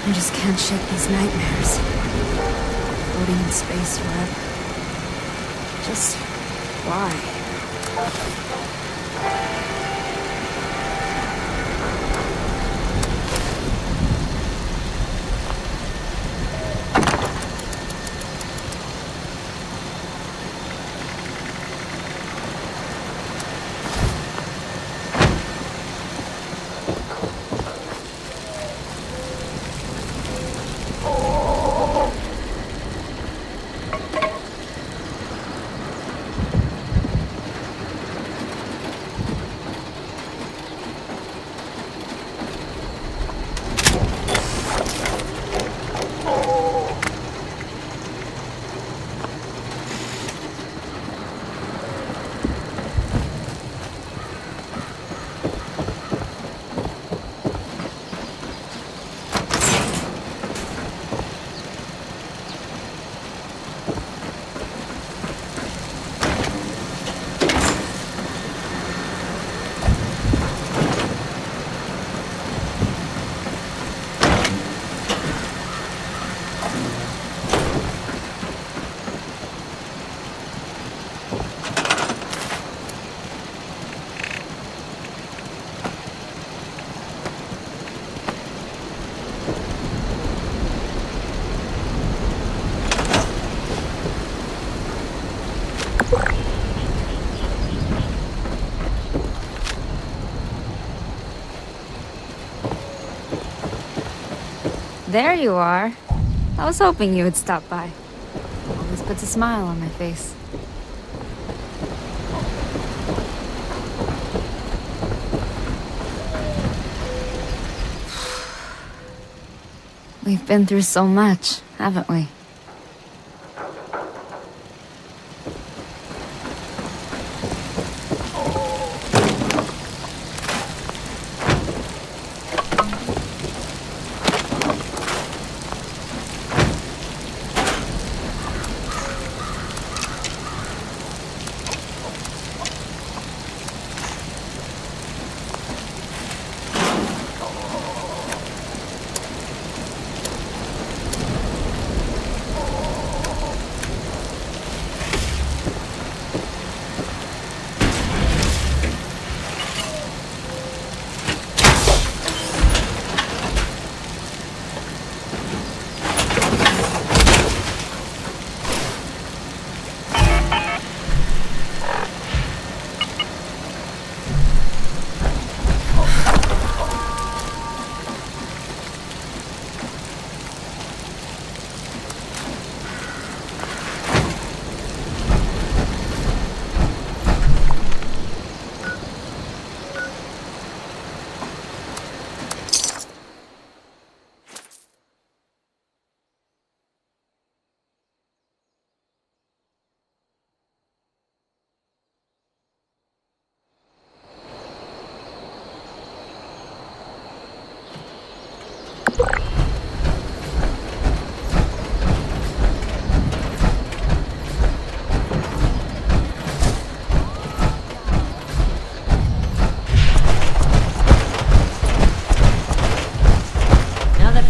I just can't shake these nightmares. Floating in space forever. Just why? There you are. I was hoping you would stop by. Always puts a smile on my face. We've been through so much, haven't we?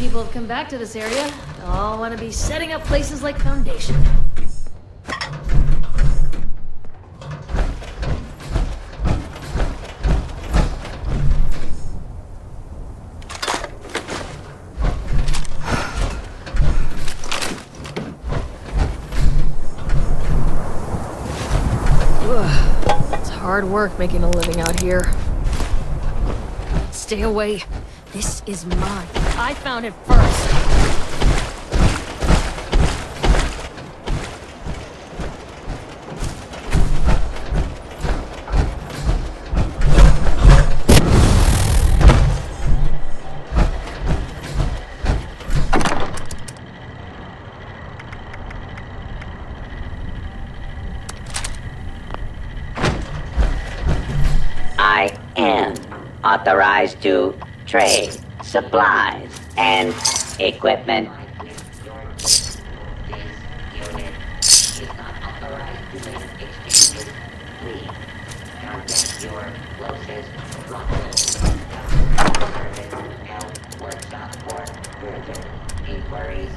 People have come back to this area. They'll all want to be setting up places like Foundation. Ugh, it's hard work making a living out here. Stay away. This is mine. I found it first. I am authorized to trade supplies and equipment. Urgent inquiries.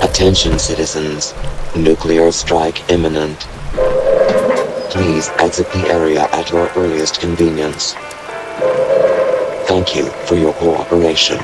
Attention citizens, nuclear strike imminent. Please exit the area at your earliest convenience. Thank you for your cooperation.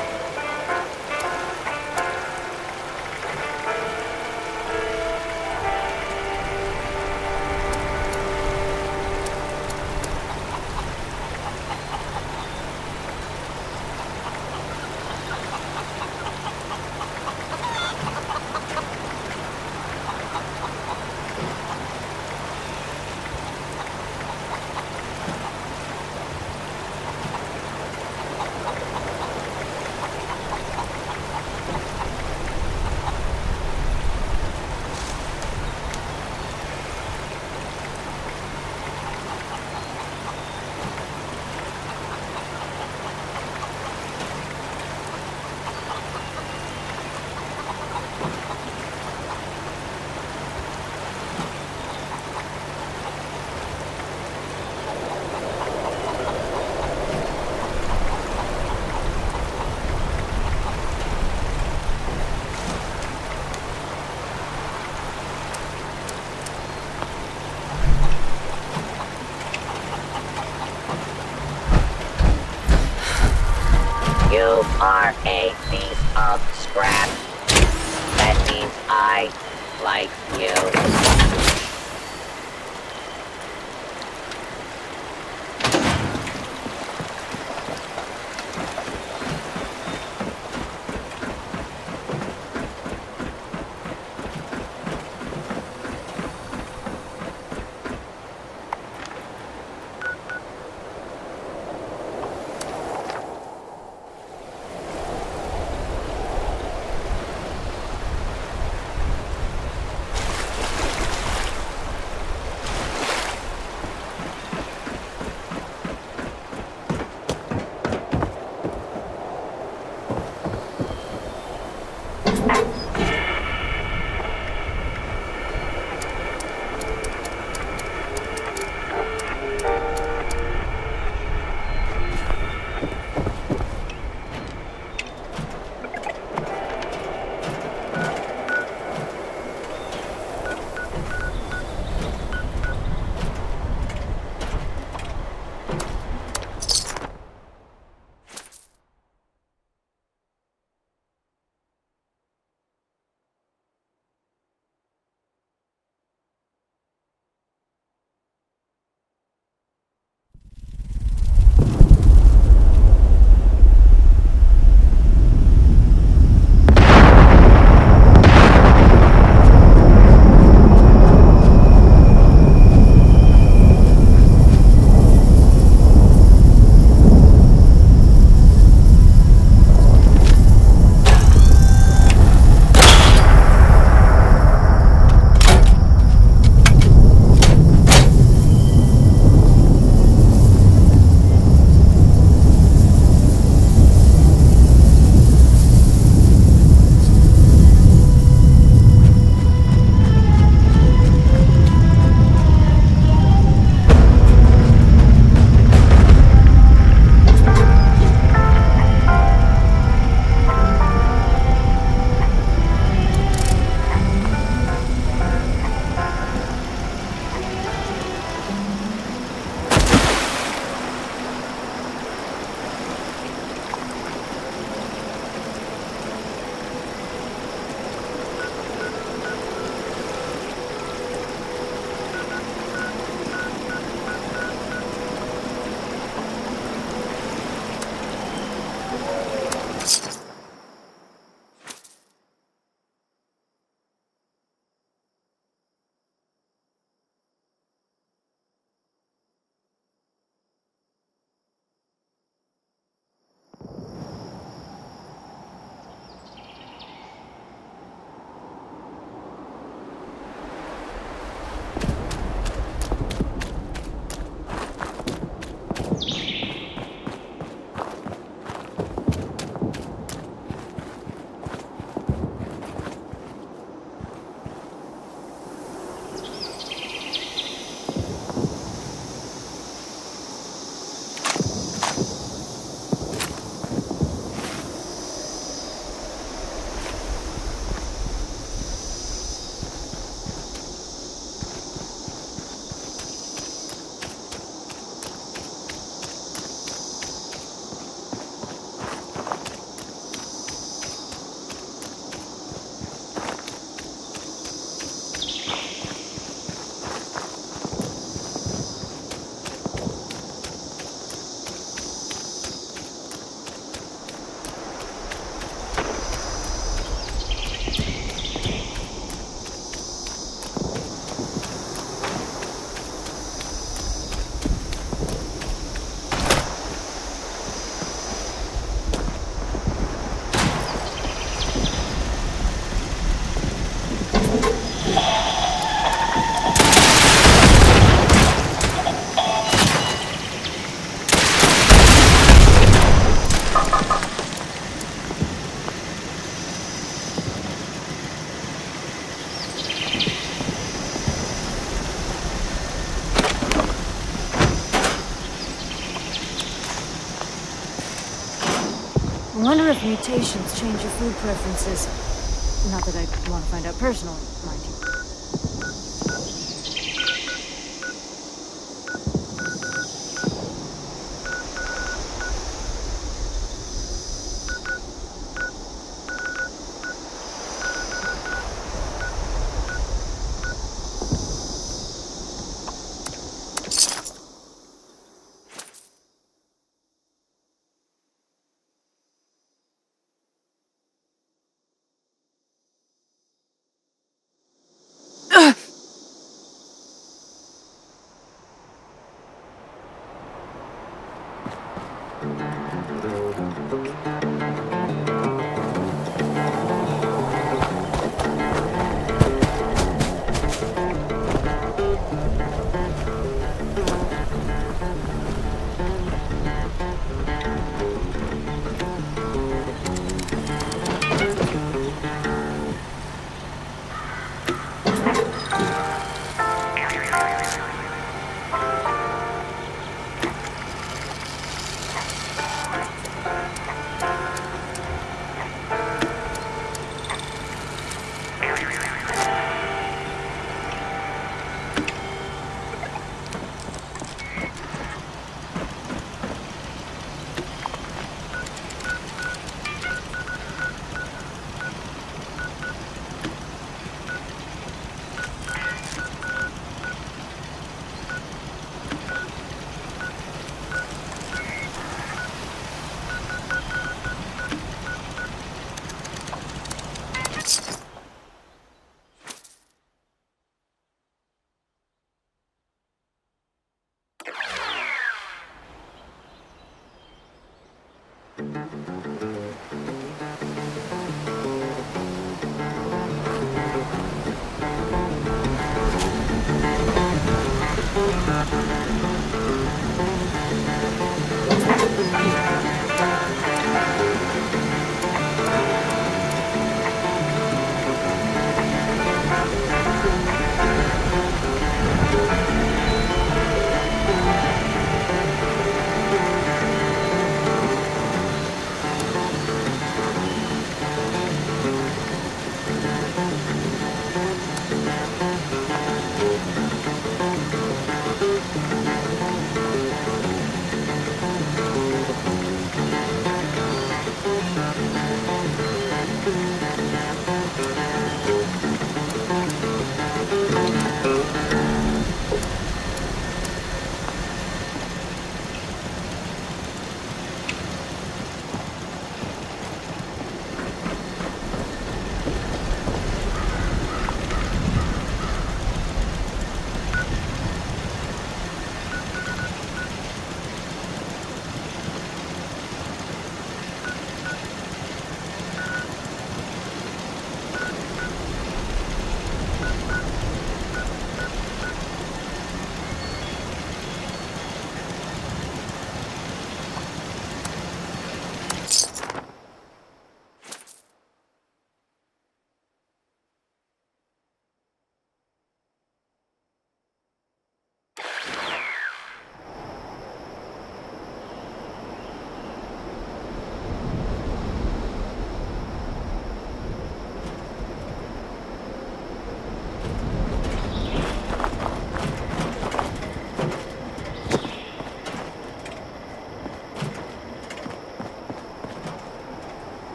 You are a piece of scrap. That means I like you. wonder if mutations change your food preferences. Not that I want to find out personally, mind you.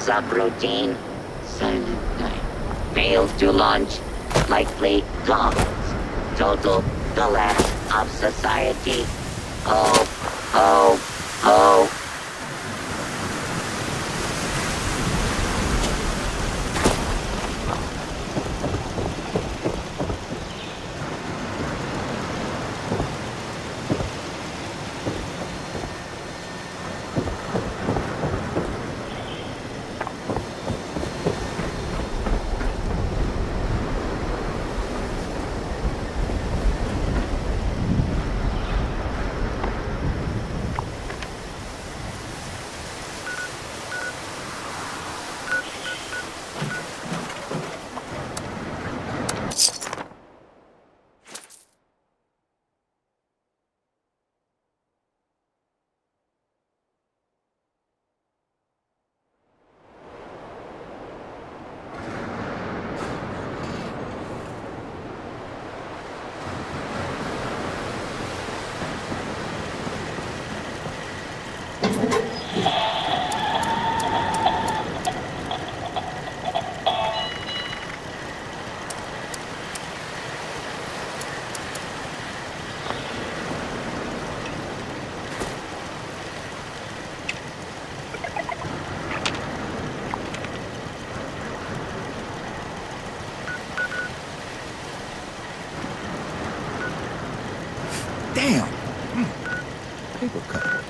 Subroutine. Silent night. Failed to launch. Likely gone. Total collapse of society. Oh, oh, oh. Damn! Paper cut.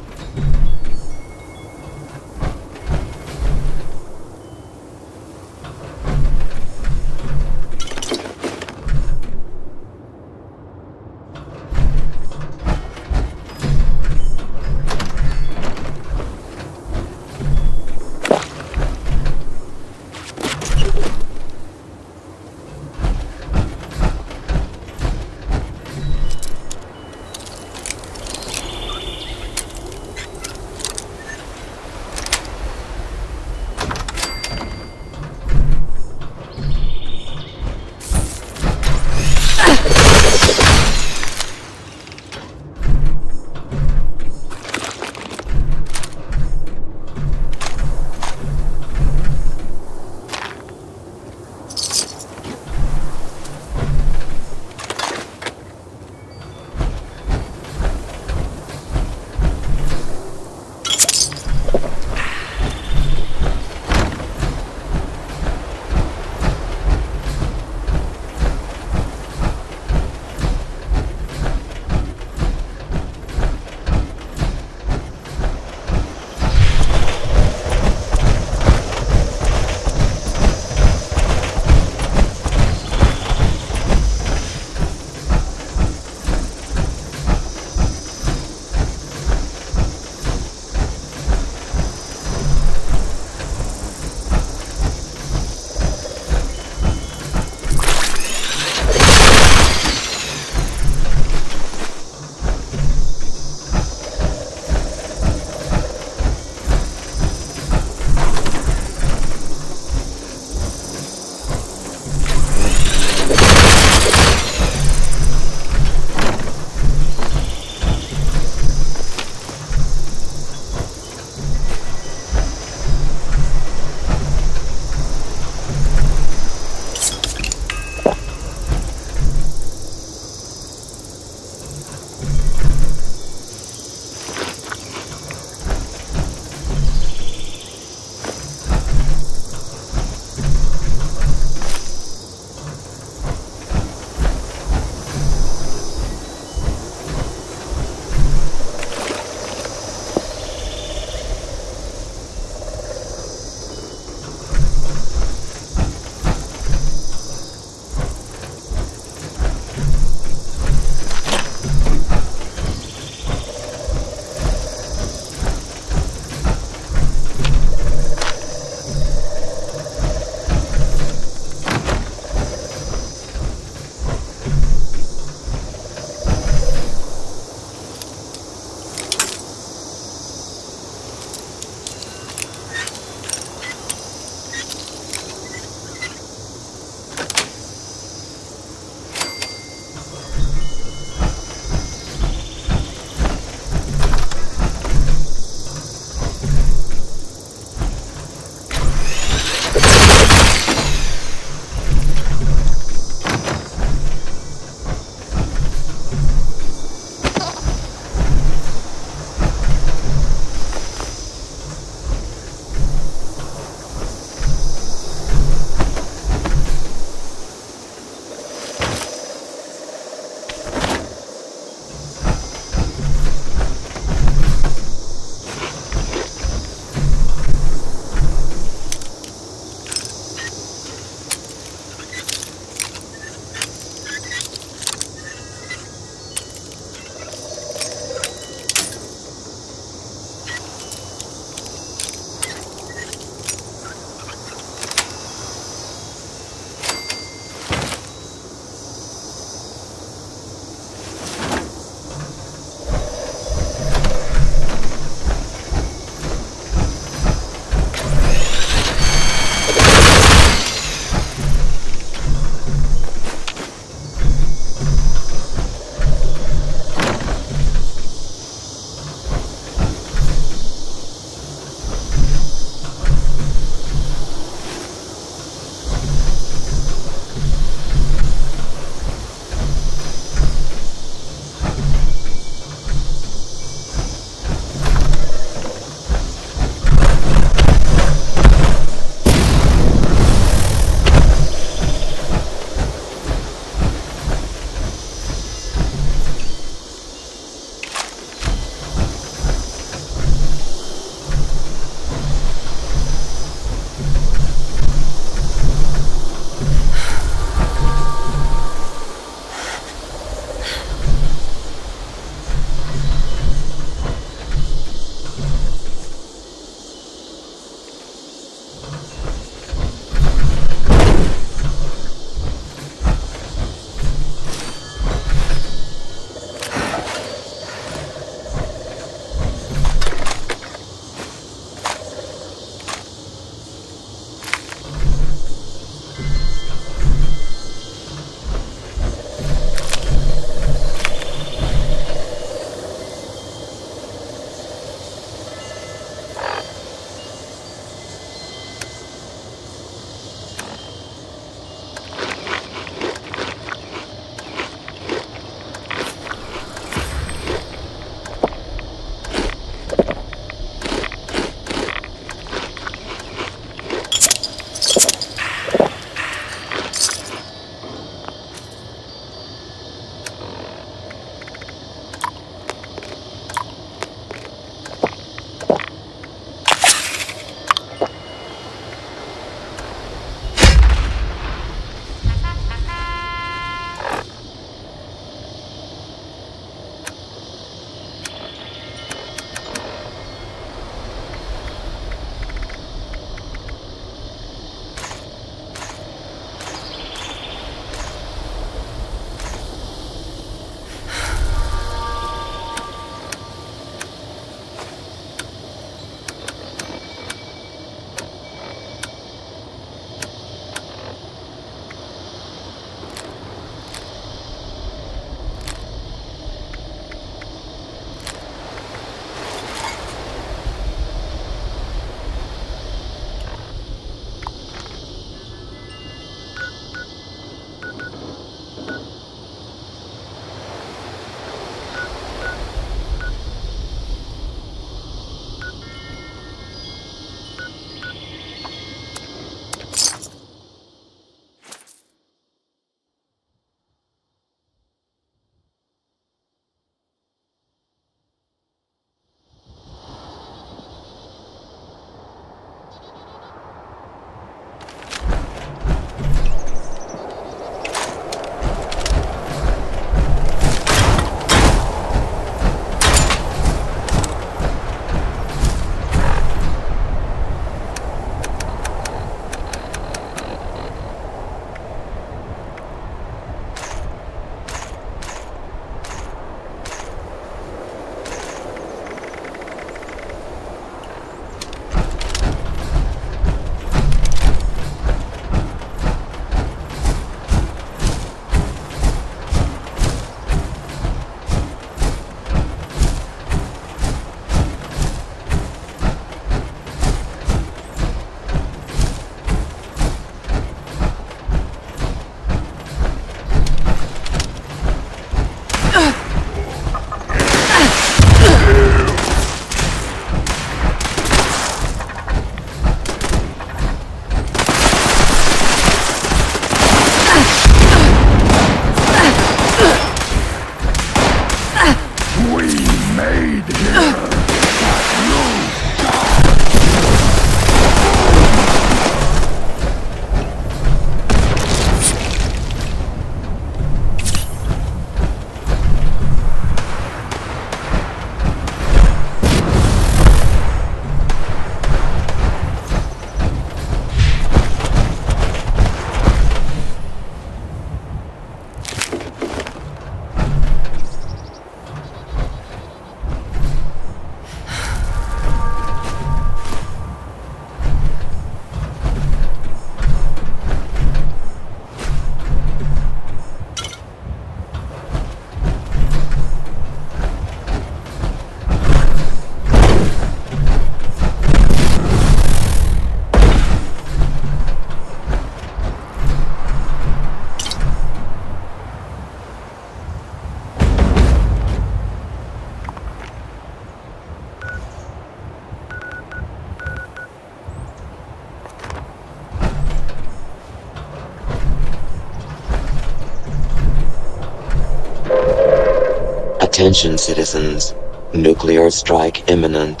Attention citizens. Nuclear strike imminent.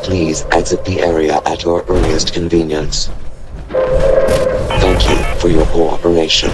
Please exit the area at your earliest convenience. Thank you for your cooperation.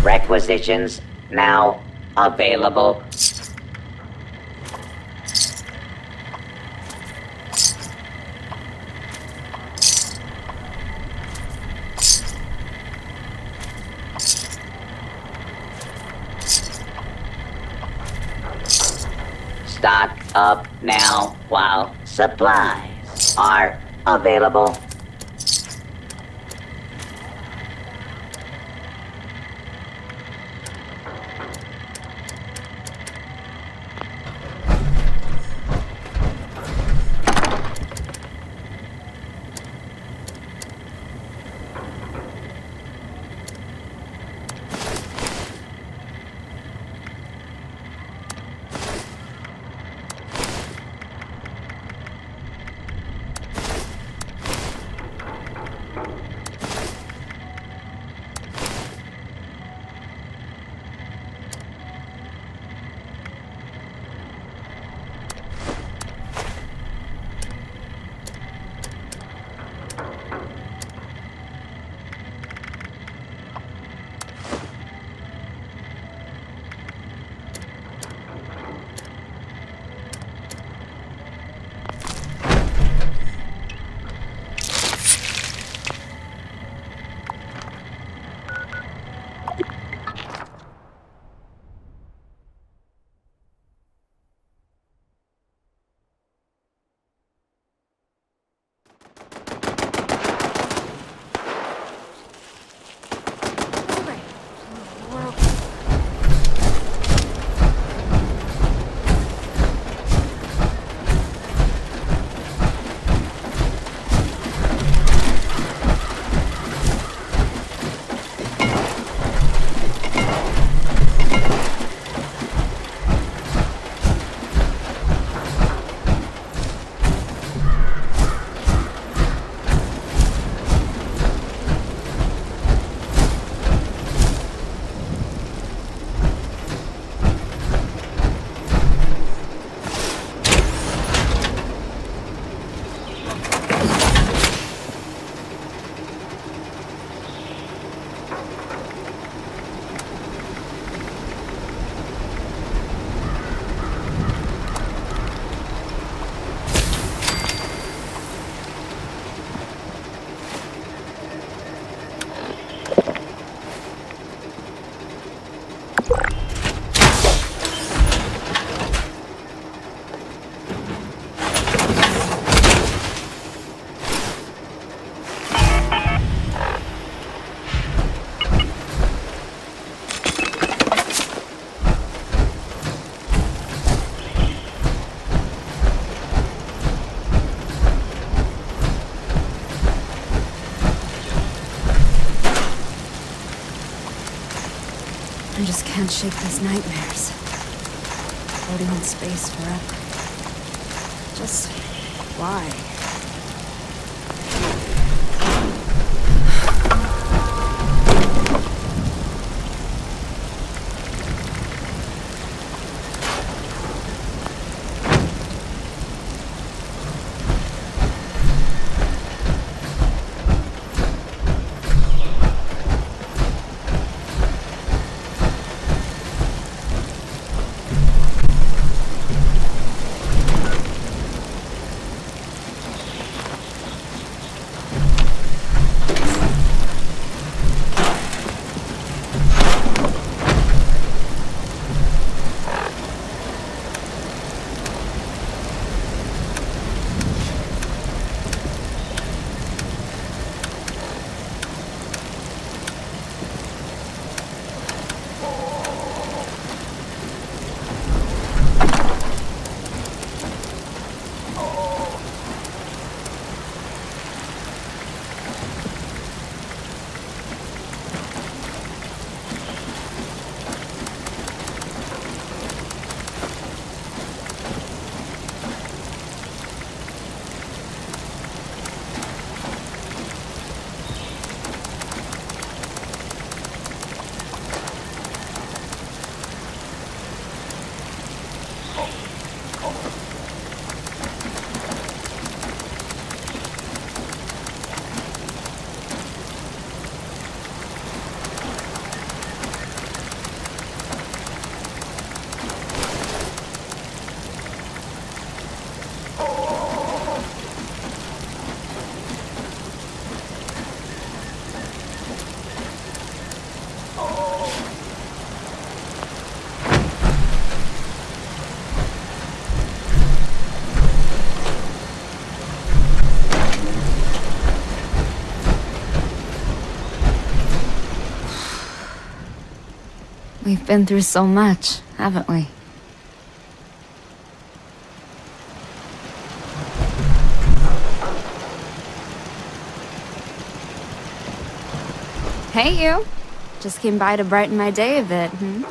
Requisitions now available. Stock up now while supplies are available. just can't shake these nightmares. Floating in space forever. Just why? We've been through so much, haven't we? Hey, you. Just came by to brighten my day a bit, hmm?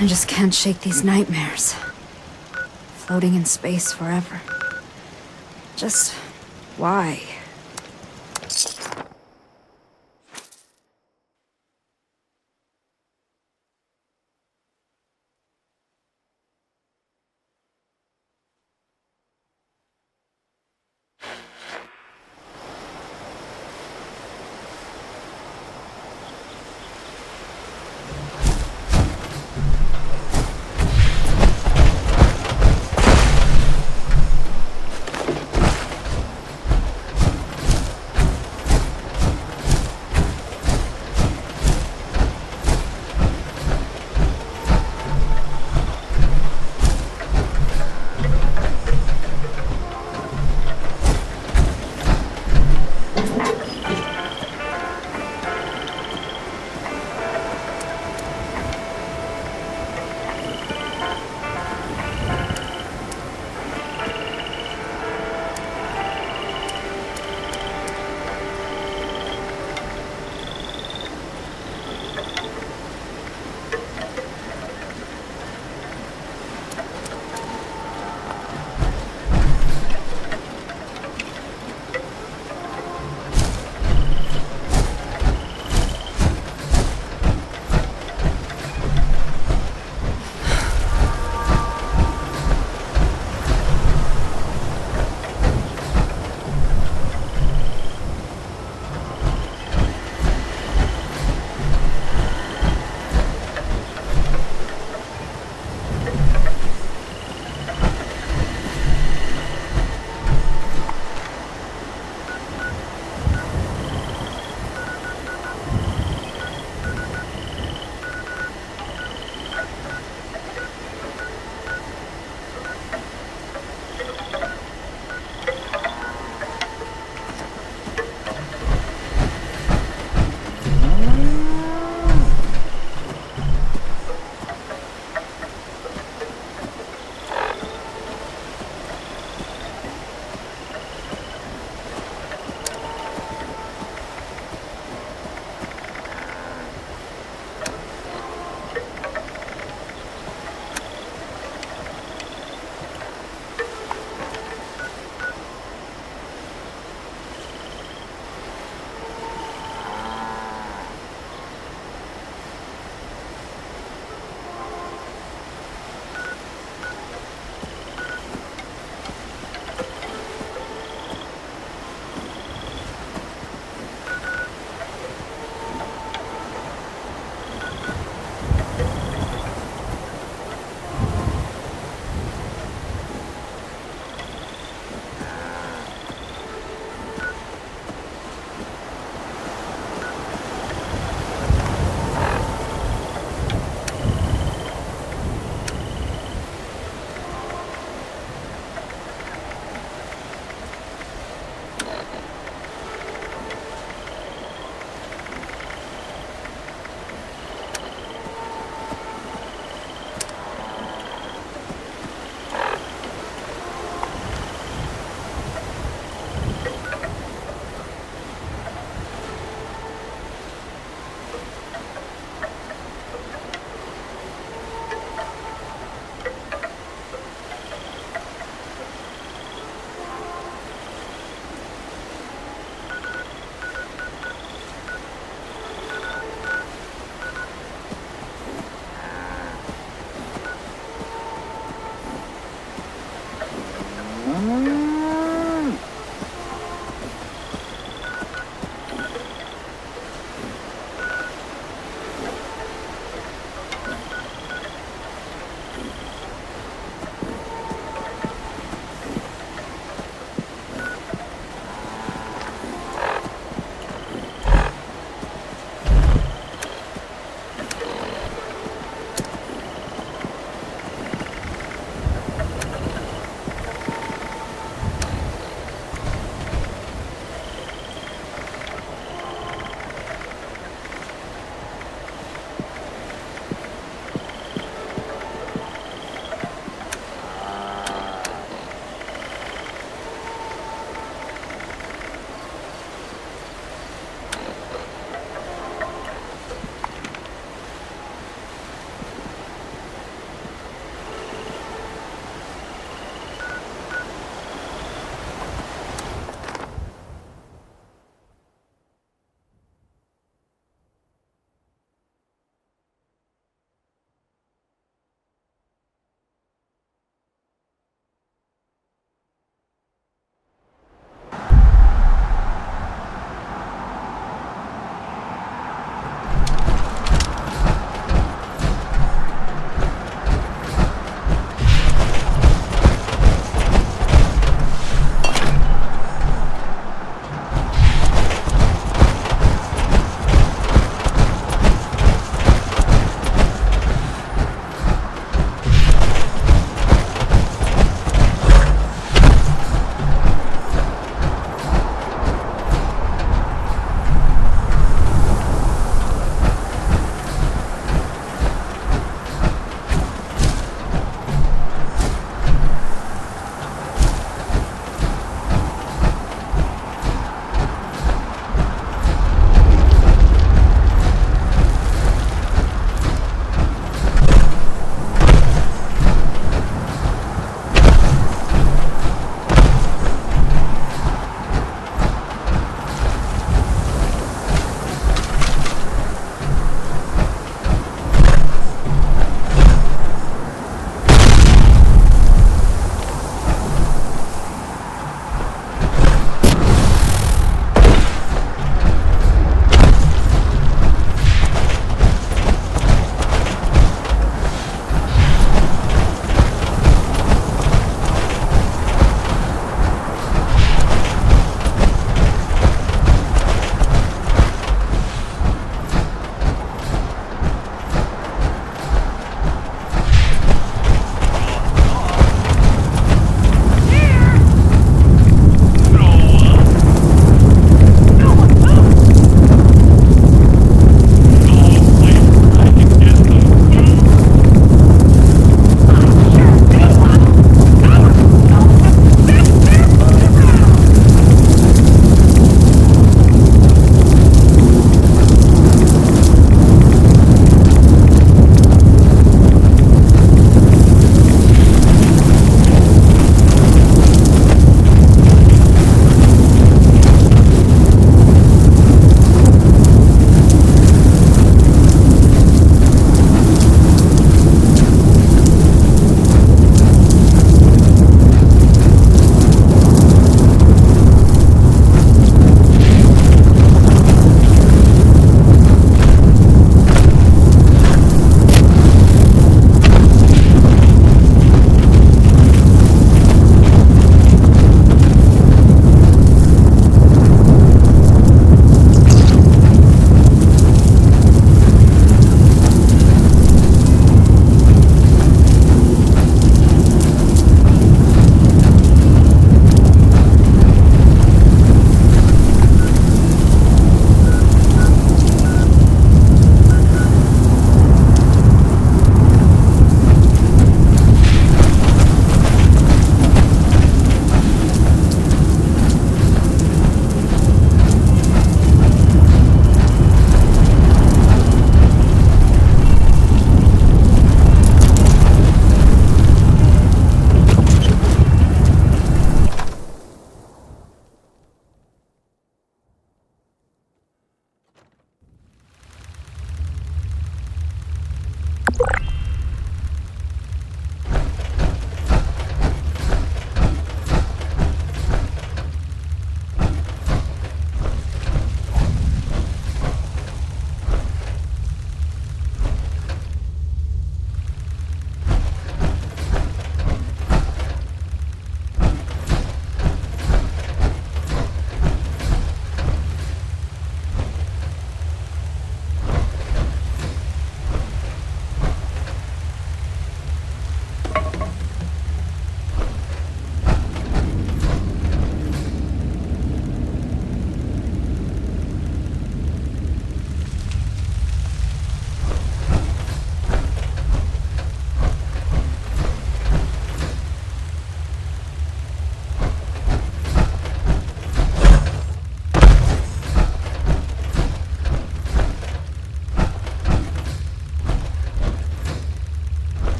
I just can't shake these nightmares. Floating in space forever. Just why?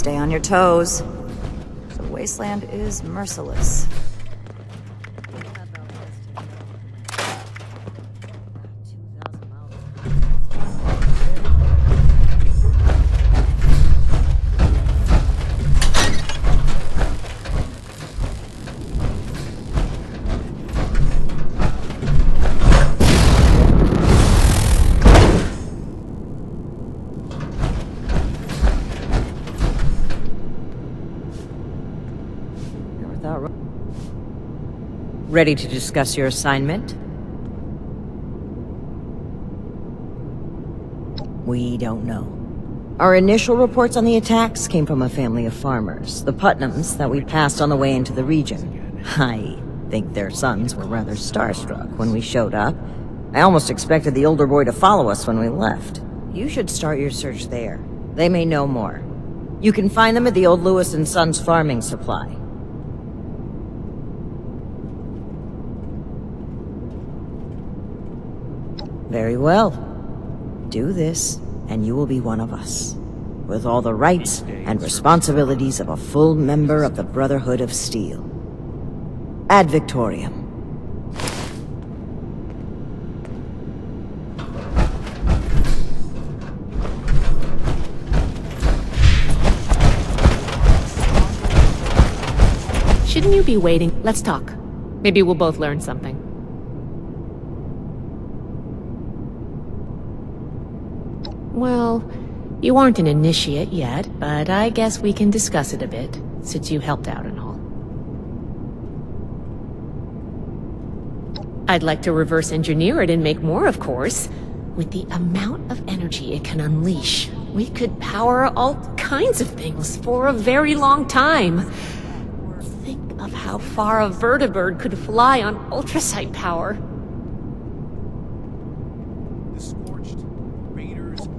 Stay on your toes. The wasteland is merciless. Ready to discuss your assignment? We don't know. Our initial reports on the attacks came from a family of farmers, the Putnams, that we passed on the way into the region. I think their sons were rather starstruck when we showed up. I almost expected the older boy to follow us when we left. You should start your search there. They may know more. You can find them at the old Lewis and Sons farming supply. Very well. Do this, and you will be one of us, with all the rights and responsibilities of a full member of the Brotherhood of Steel. Ad Victoriam. Shouldn't you be waiting? Let's talk. Maybe we'll both learn something. Well, you aren't an initiate yet, but I guess we can discuss it a bit, since you helped out and all. I'd like to reverse engineer it and make more, of course. With the amount of energy it can unleash, we could power all kinds of things for a very long time. Think of how far a vertibird could fly on ultrasight power.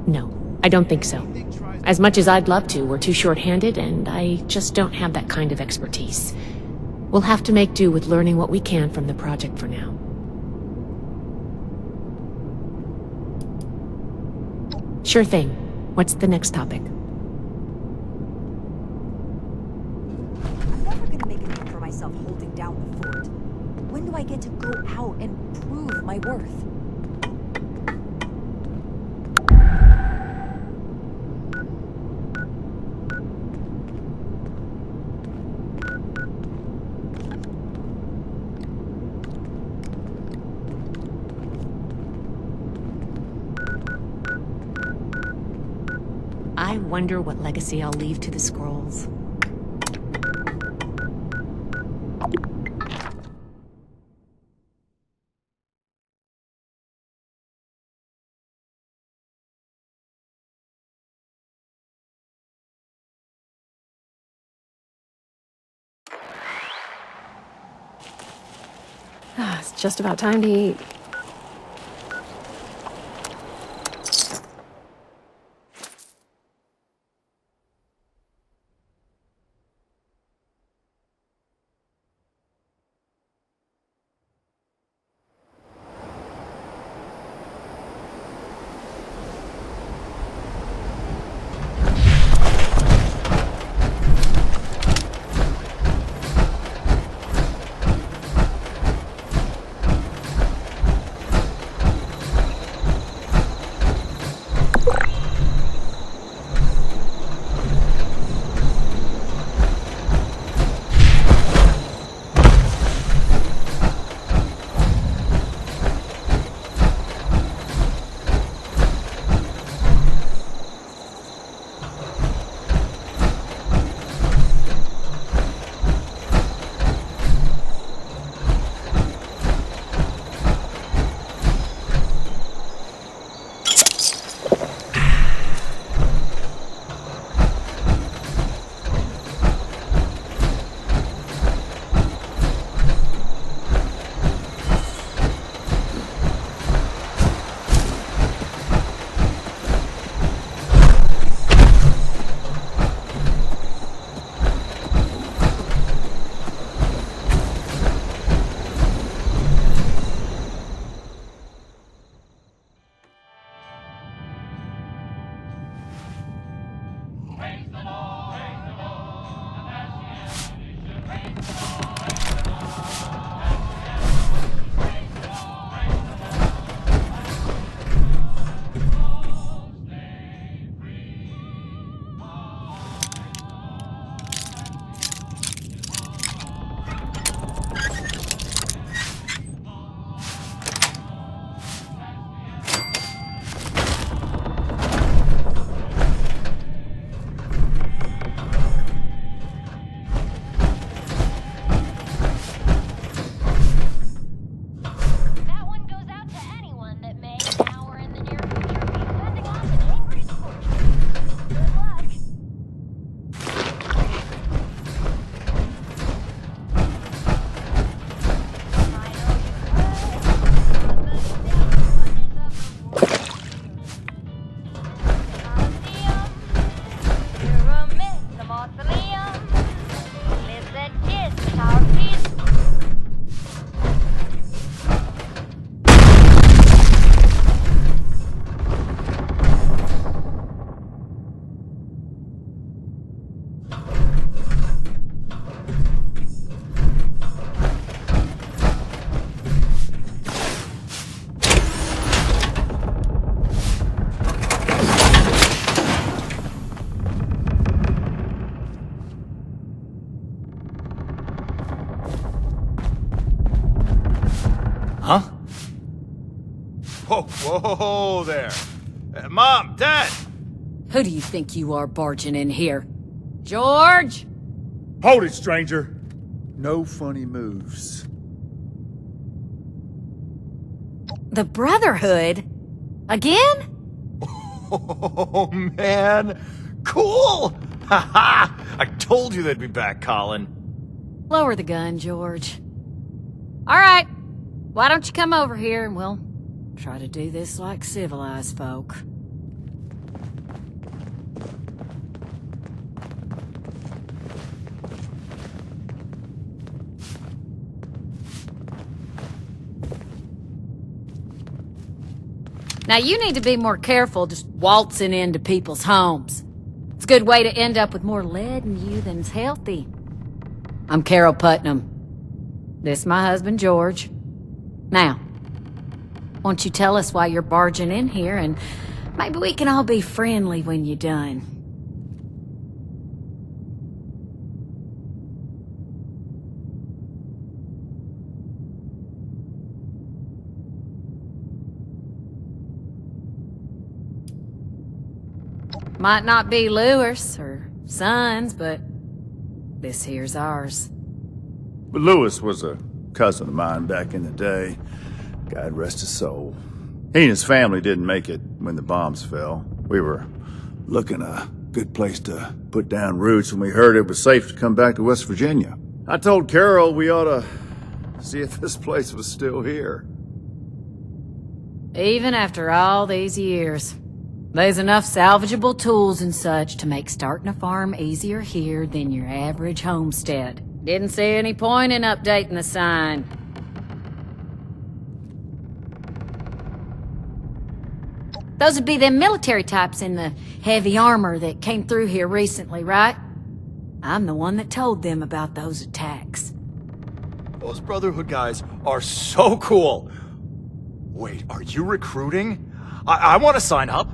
No, I don't think so. As much as I'd love to, we're too short-handed, and I just don't have that kind of expertise. We'll have to make do with learning what we can from the project for now. Sure thing. What's the next topic? I'm never gonna make a name for myself holding down the fort. When do I get to go out and prove my worth? I wonder what legacy I'll leave to the scrolls. It's just about time to eat. Huh? Whoa, whoa there. Mom, Dad! Who do you think you are barging in here? George? Hold it, stranger. No funny moves. The Brotherhood? Again? Oh, man. Cool! Haha! I told you they'd be back, Colin. Lower the gun, George. All right. Why don't you come over here and we'll try to do this like civilized folk. Now you need to be more careful just waltzing into people's homes. It's a good way to end up with more lead in you than's healthy. I'm Carol Putnam. This is my husband, George. Now, won't you tell us why you're barging in here, and maybe we can all be friendly when you're done. Might not be Lewis or Sons, but this here's ours. But Lewis was a cousin of mine back in the day. God rest his soul. He and his family didn't make it when the bombs fell. We were looking a good place to put down roots when we heard it was safe to come back to West Virginia. I told Carol we ought to see if this place was still here. Even after all these years, there's enough salvageable tools and such to make starting a farm easier here than your average homestead. Didn't see any point in updating the sign. Those would be them military types in the heavy armor that came through here recently, right? I'm the one that told them about those attacks. Those Brotherhood guys are so cool. Wait, are you recruiting? I want to sign up.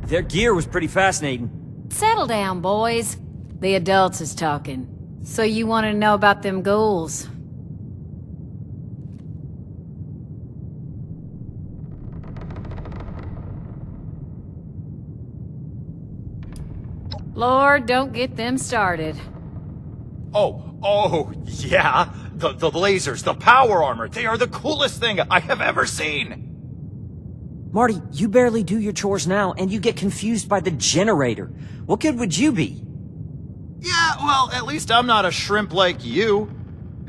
Their gear was pretty fascinating. Settle down, boys. The adults is talking. So you want to know about them ghouls? Lord, don't get them started. Oh, yeah. The lasers, the power armor, they are the coolest thing I have ever seen. Marty, you barely do your chores now, and you get confused by the generator. What good would you be? Yeah, well, at least I'm not a shrimp like you.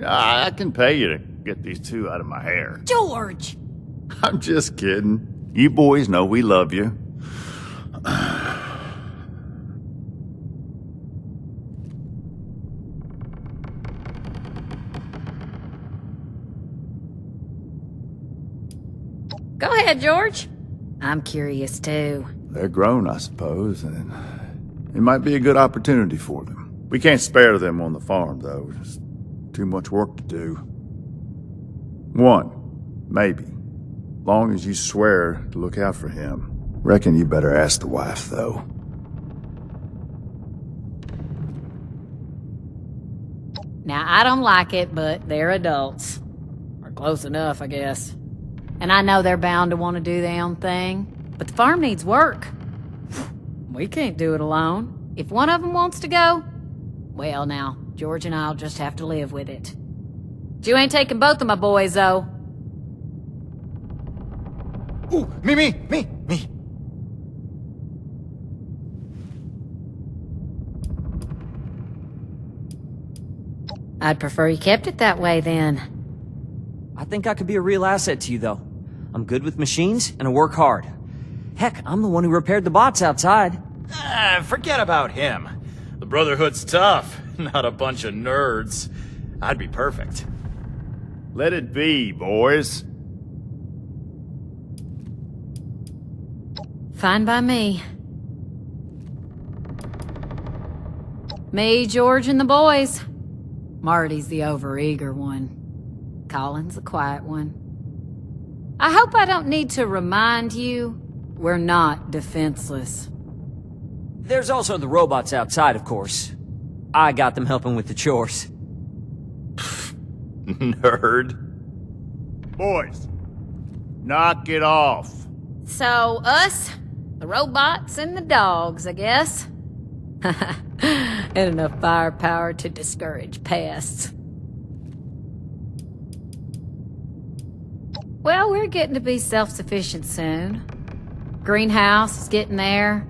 I can pay you to get these two out of my hair. George! I'm just kidding. You boys know we love you. Go ahead, George. I'm curious, too. They're grown, I suppose, and it might be a good opportunity for them. We can't spare them on the farm, though. Just too much work to do. One, maybe. Long as you swear to look out for him. Reckon you better ask the wife, though. Now, I don't like it, but they're adults. Or close enough, I guess. And I know they're bound to want to do their own thing. But the farm needs work. We can't do it alone. If one of them wants to go, well now, George and I'll just have to live with it. But you ain't taking both of my boys, though. Ooh, me. I'd prefer you kept it that way, then. I think I could be a real asset to you, though. I'm good with machines, and I work hard. Heck, I'm the one who repaired the bots outside. Forget about him. The Brotherhood's tough, not a bunch of nerds. I'd be perfect. Let it be, boys. Fine by me. Me, George, and the boys. Marty's the overeager one. Colin's the quiet one. I hope I don't need to remind you, we're not defenseless. There's also the robots outside, of course. I got them helping with the chores. Nerd. Boys, Knock it off. So, us, the robots, and the dogs, I guess. And enough firepower to discourage pests. Well, we're getting to be self-sufficient soon. Greenhouse is getting there.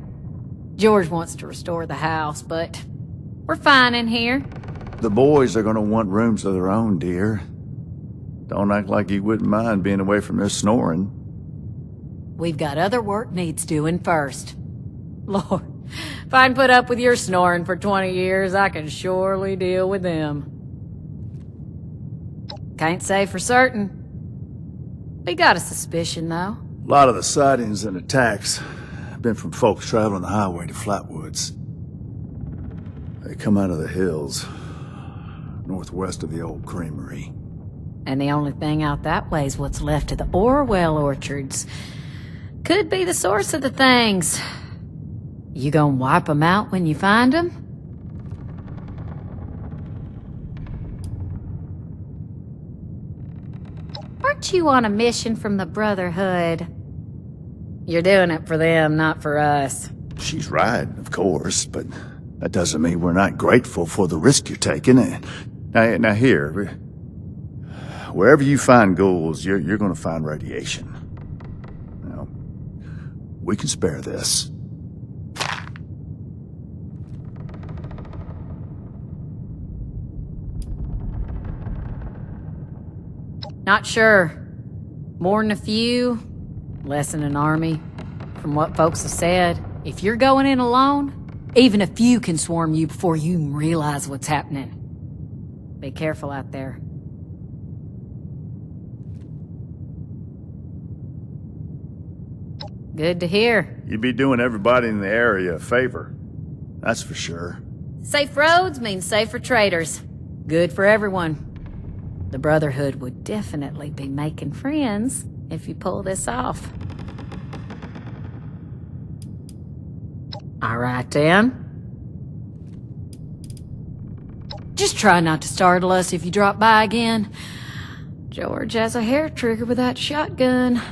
George wants to restore the house, but we're fine in here. The boys are gonna want rooms of their own, dear. Don't act like you wouldn't mind being away from their snoring. We've got other work needs doing first. Lord, if I can put up with your snoring for 20 years, I can surely deal with them. Can't say for certain. We got a suspicion, though. A lot of the sightings and attacks have been from folks traveling the highway to Flatwoods. They come out of the hills, northwest of the old creamery. And the only thing out that way is what's left of the Orwell orchards. Could be the source of the things. You gonna wipe them out when you find them? Aren't you on a mission from the Brotherhood? You're doing it for them, not for us. She's right, of course, but that doesn't mean we're not grateful for the risk you're taking. Now here, wherever you find ghouls, you're gonna find radiation. Now, we can spare this. Not sure. More than a few, less than an army. From what folks have said, if you're going in alone, even a few can swarm you before you even realize what's happening. Be careful out there. Good to hear. You'd be doing everybody in the area a favor. That's for sure. Safe roads means safer traders. Good for everyone. The Brotherhood would definitely be making friends if you pull this off. All right, then. Just try not to startle us if you drop by again. George has a hair trigger with that shotgun.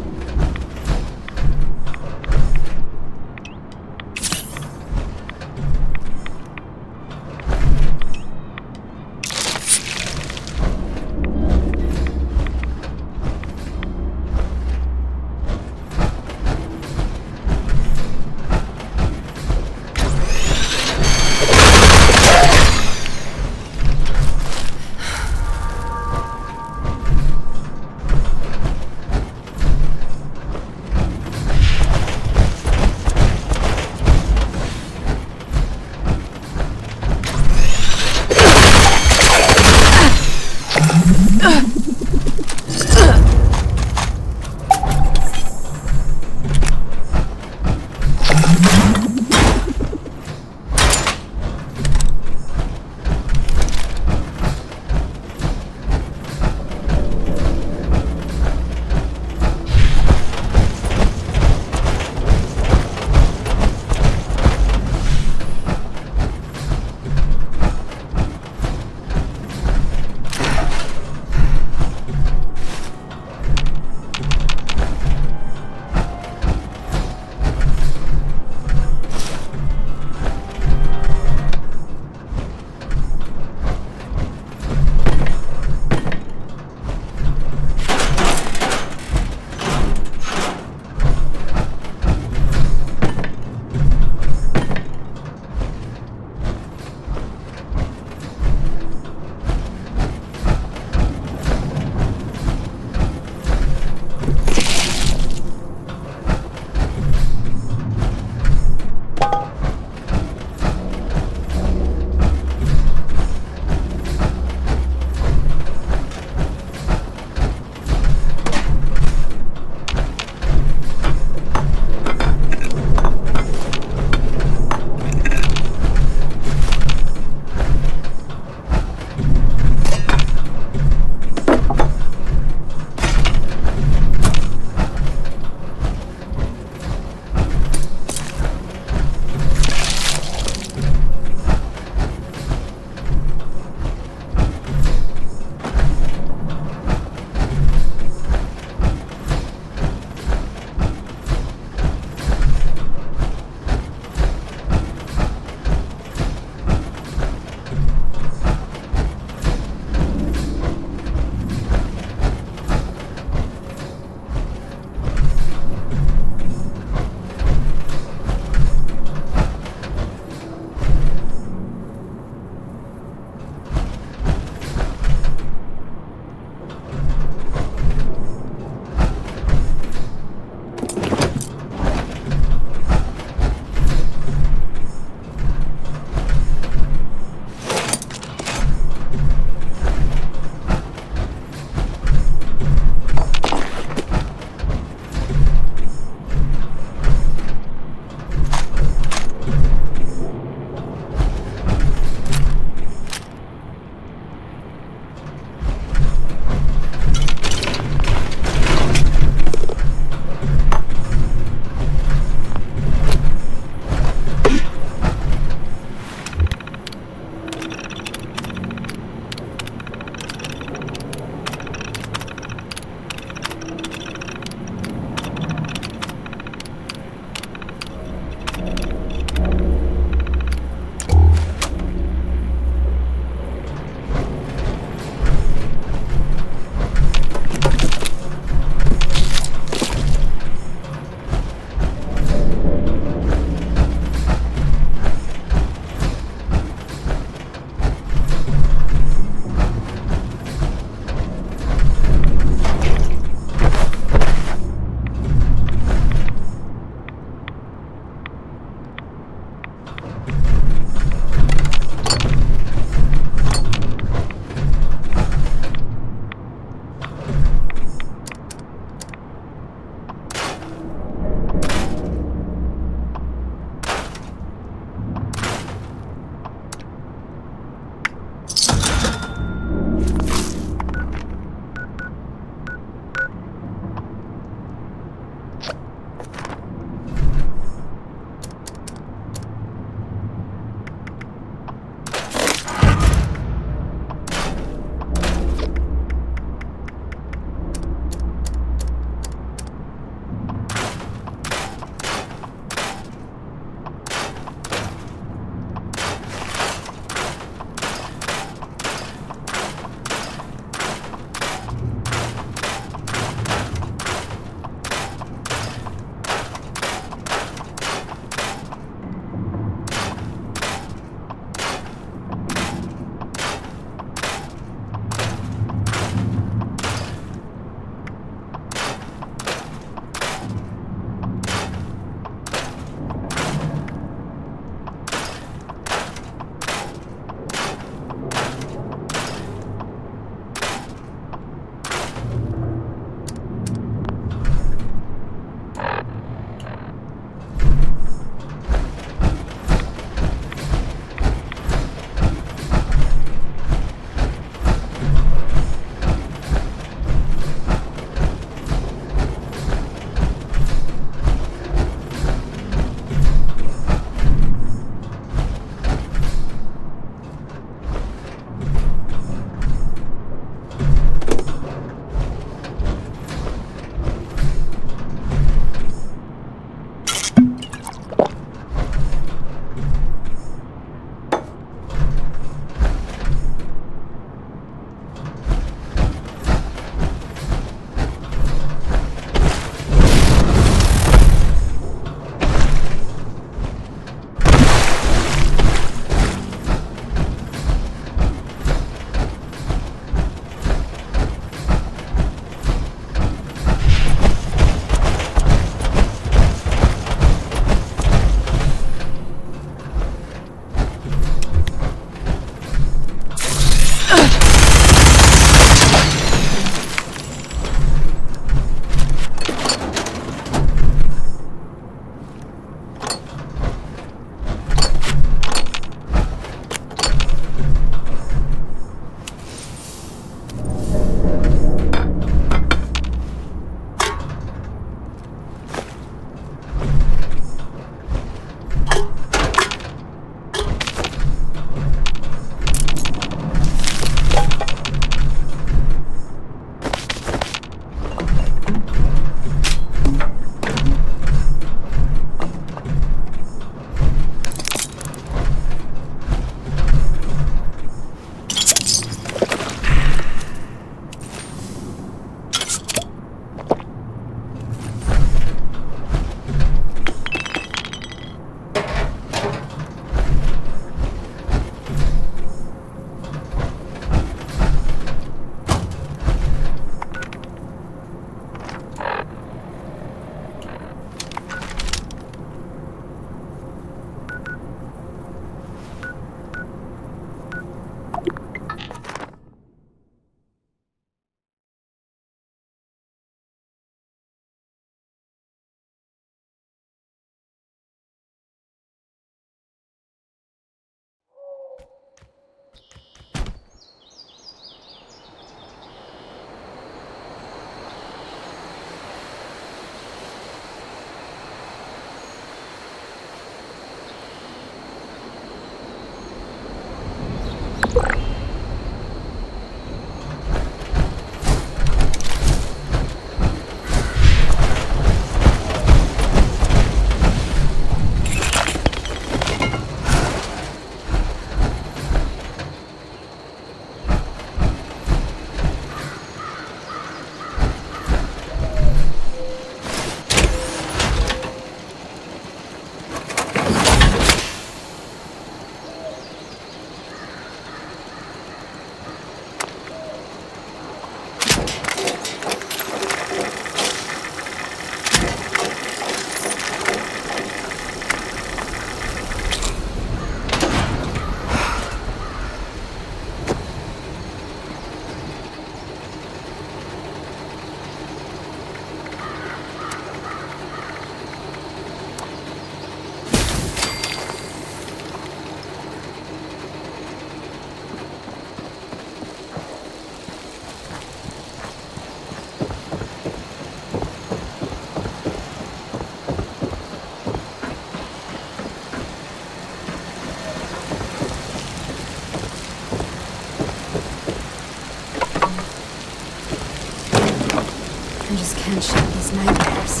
I just can't shake these nightmares.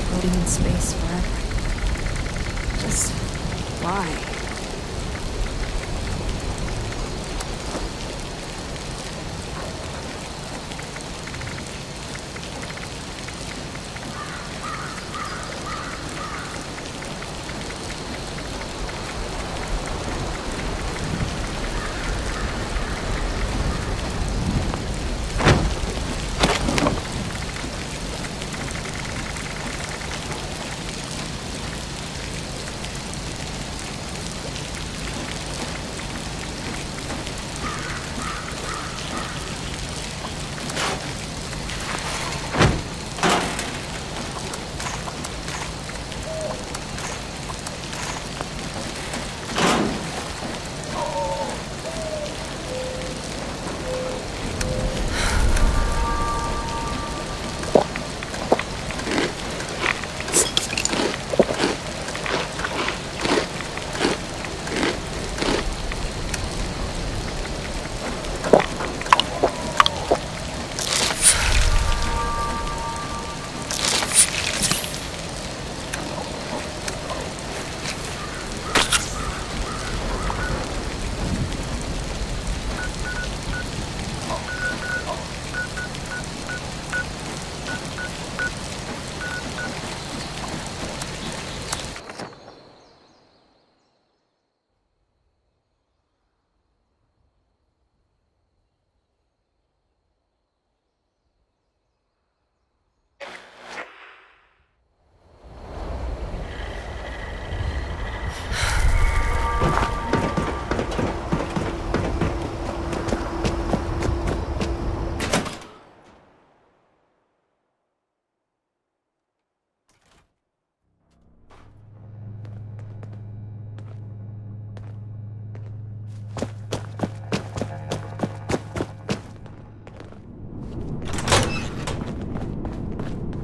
Floating in space forever. Just why?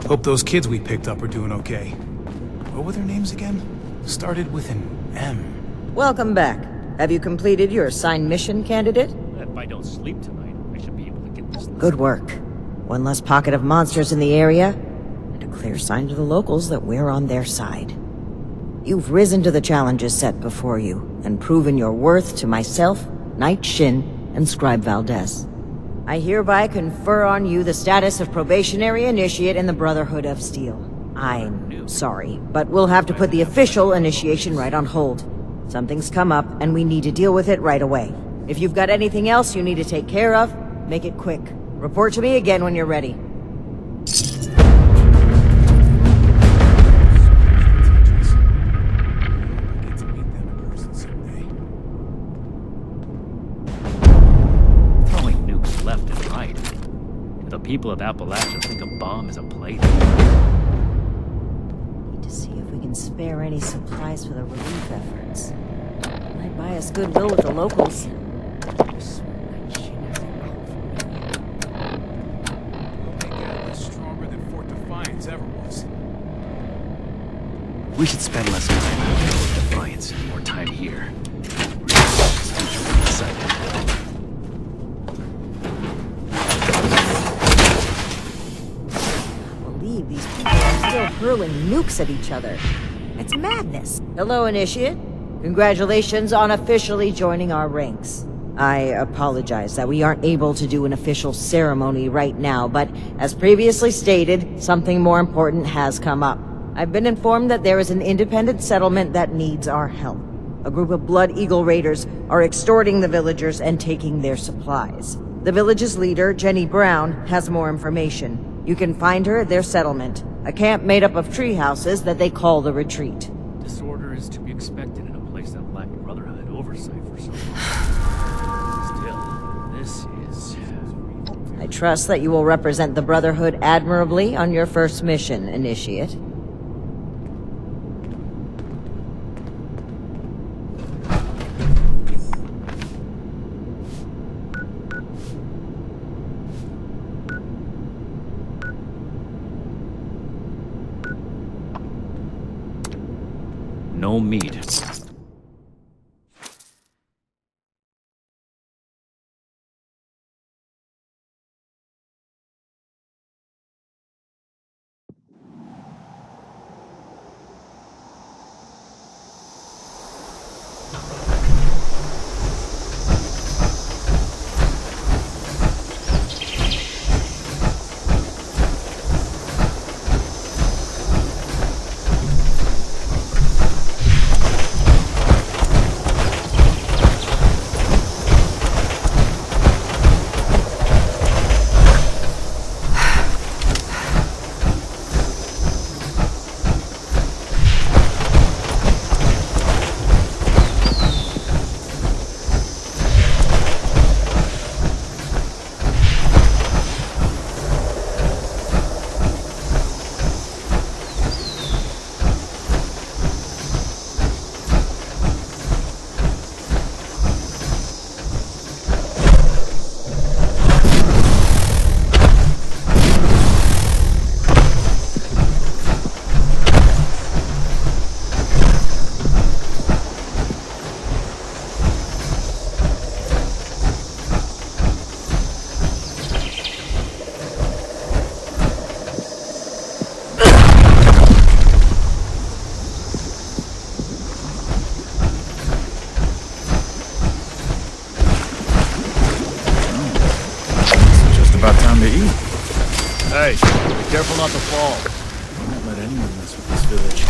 Hope those kids we picked up are doing okay. What were their names again? Started with an M. Welcome back. Have you completed your assigned mission, candidate? If I don't sleep tonight, I should be able to get this. Good work. One less pocket of monsters in the area, and a clear sign to the locals that we're on their side. You've risen to the challenges set before you, and proven your worth to myself, Knight Shin, and Scribe Valdez. I hereby confer on you the status of probationary initiate in the Brotherhood of Steel. I'm sorry, but we'll have to put the official initiation right on hold. Something's come up, and we need to deal with it right away. If you've got anything else you need to take care of, make it quick. Report to me again when you're ready. Throwing nukes left and right. The people of Appalachia think a bomb is a plaything. Need to see if we can spare any supplies for the relief efforts. Might buy us goodwill with the locals. Stronger than Fort Defiance ever was. We should spend less time out there with Defiance and more time here. Believe these people are still hurling nukes at each other. It's madness. Hello, Initiate. Congratulations on officially joining our ranks. I apologize that we aren't able to do an official ceremony right now, but as previously stated, something more important has come up. I've been informed that there is an independent settlement that needs our help. A group of Blood Eagle raiders are extorting the villagers and taking their supplies. The village's leader, Jenny Brown, has more information. You can find her at their settlement, a camp made up of tree houses that they call the Retreat. Disorder is to be expected in a place that lacked Brotherhood oversight for so long. Still, this is... I trust that you will represent the Brotherhood admirably on your first mission, Initiate. No meat. Hey, be careful not to fall. Don't let anyone mess with this village.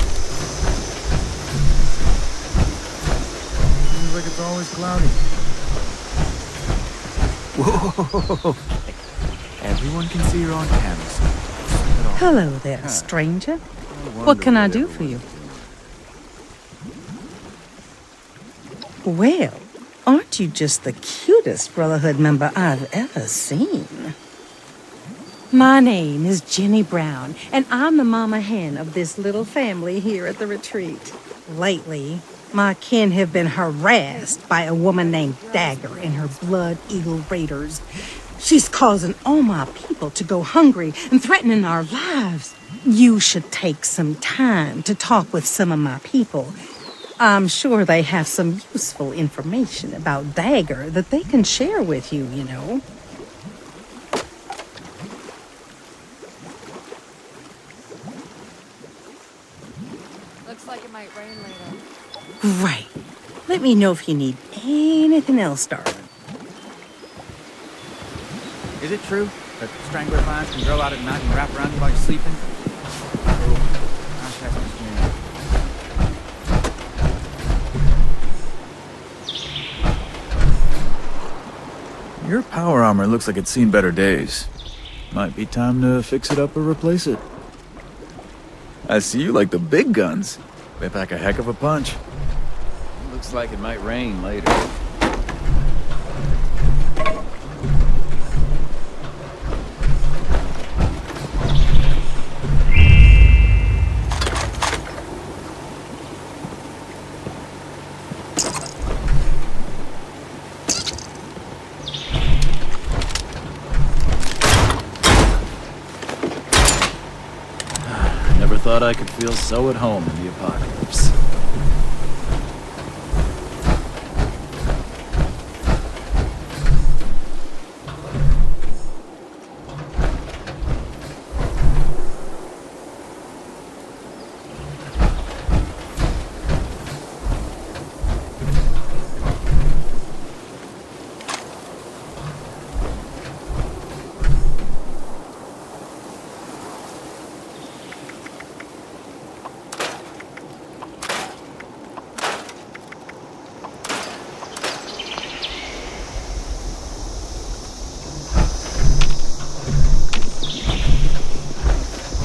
Seems like it's always cloudy. Whoa! Everyone can see you're on camera. Hello there, stranger. What can I do for you? Well, aren't you just the cutest Brotherhood member I've ever seen? My name is Jenny Brown, and I'm the mama hen of this little family here at the retreat. Lately, my kin have been harassed by a woman named Dagger and her Blood Eagle Raiders. She's causing all my people to go hungry and threatening our lives. You should take some time to talk with some of my people. I'm sure they have some useful information about Dagger that they can share with you, you know. Looks like it might rain later. Great. Let me know if you need anything else, darling. Is it true that strangler vines can grow out at night and wrap around you while you're sleeping? Oh, gosh, that's mysterious. Your power armor looks like it's seen better days. Might be time to fix it up or replace it. I see you like the big guns. They pack a heck of a punch. Looks like it might rain later. Never thought I could feel so at home in the apocalypse.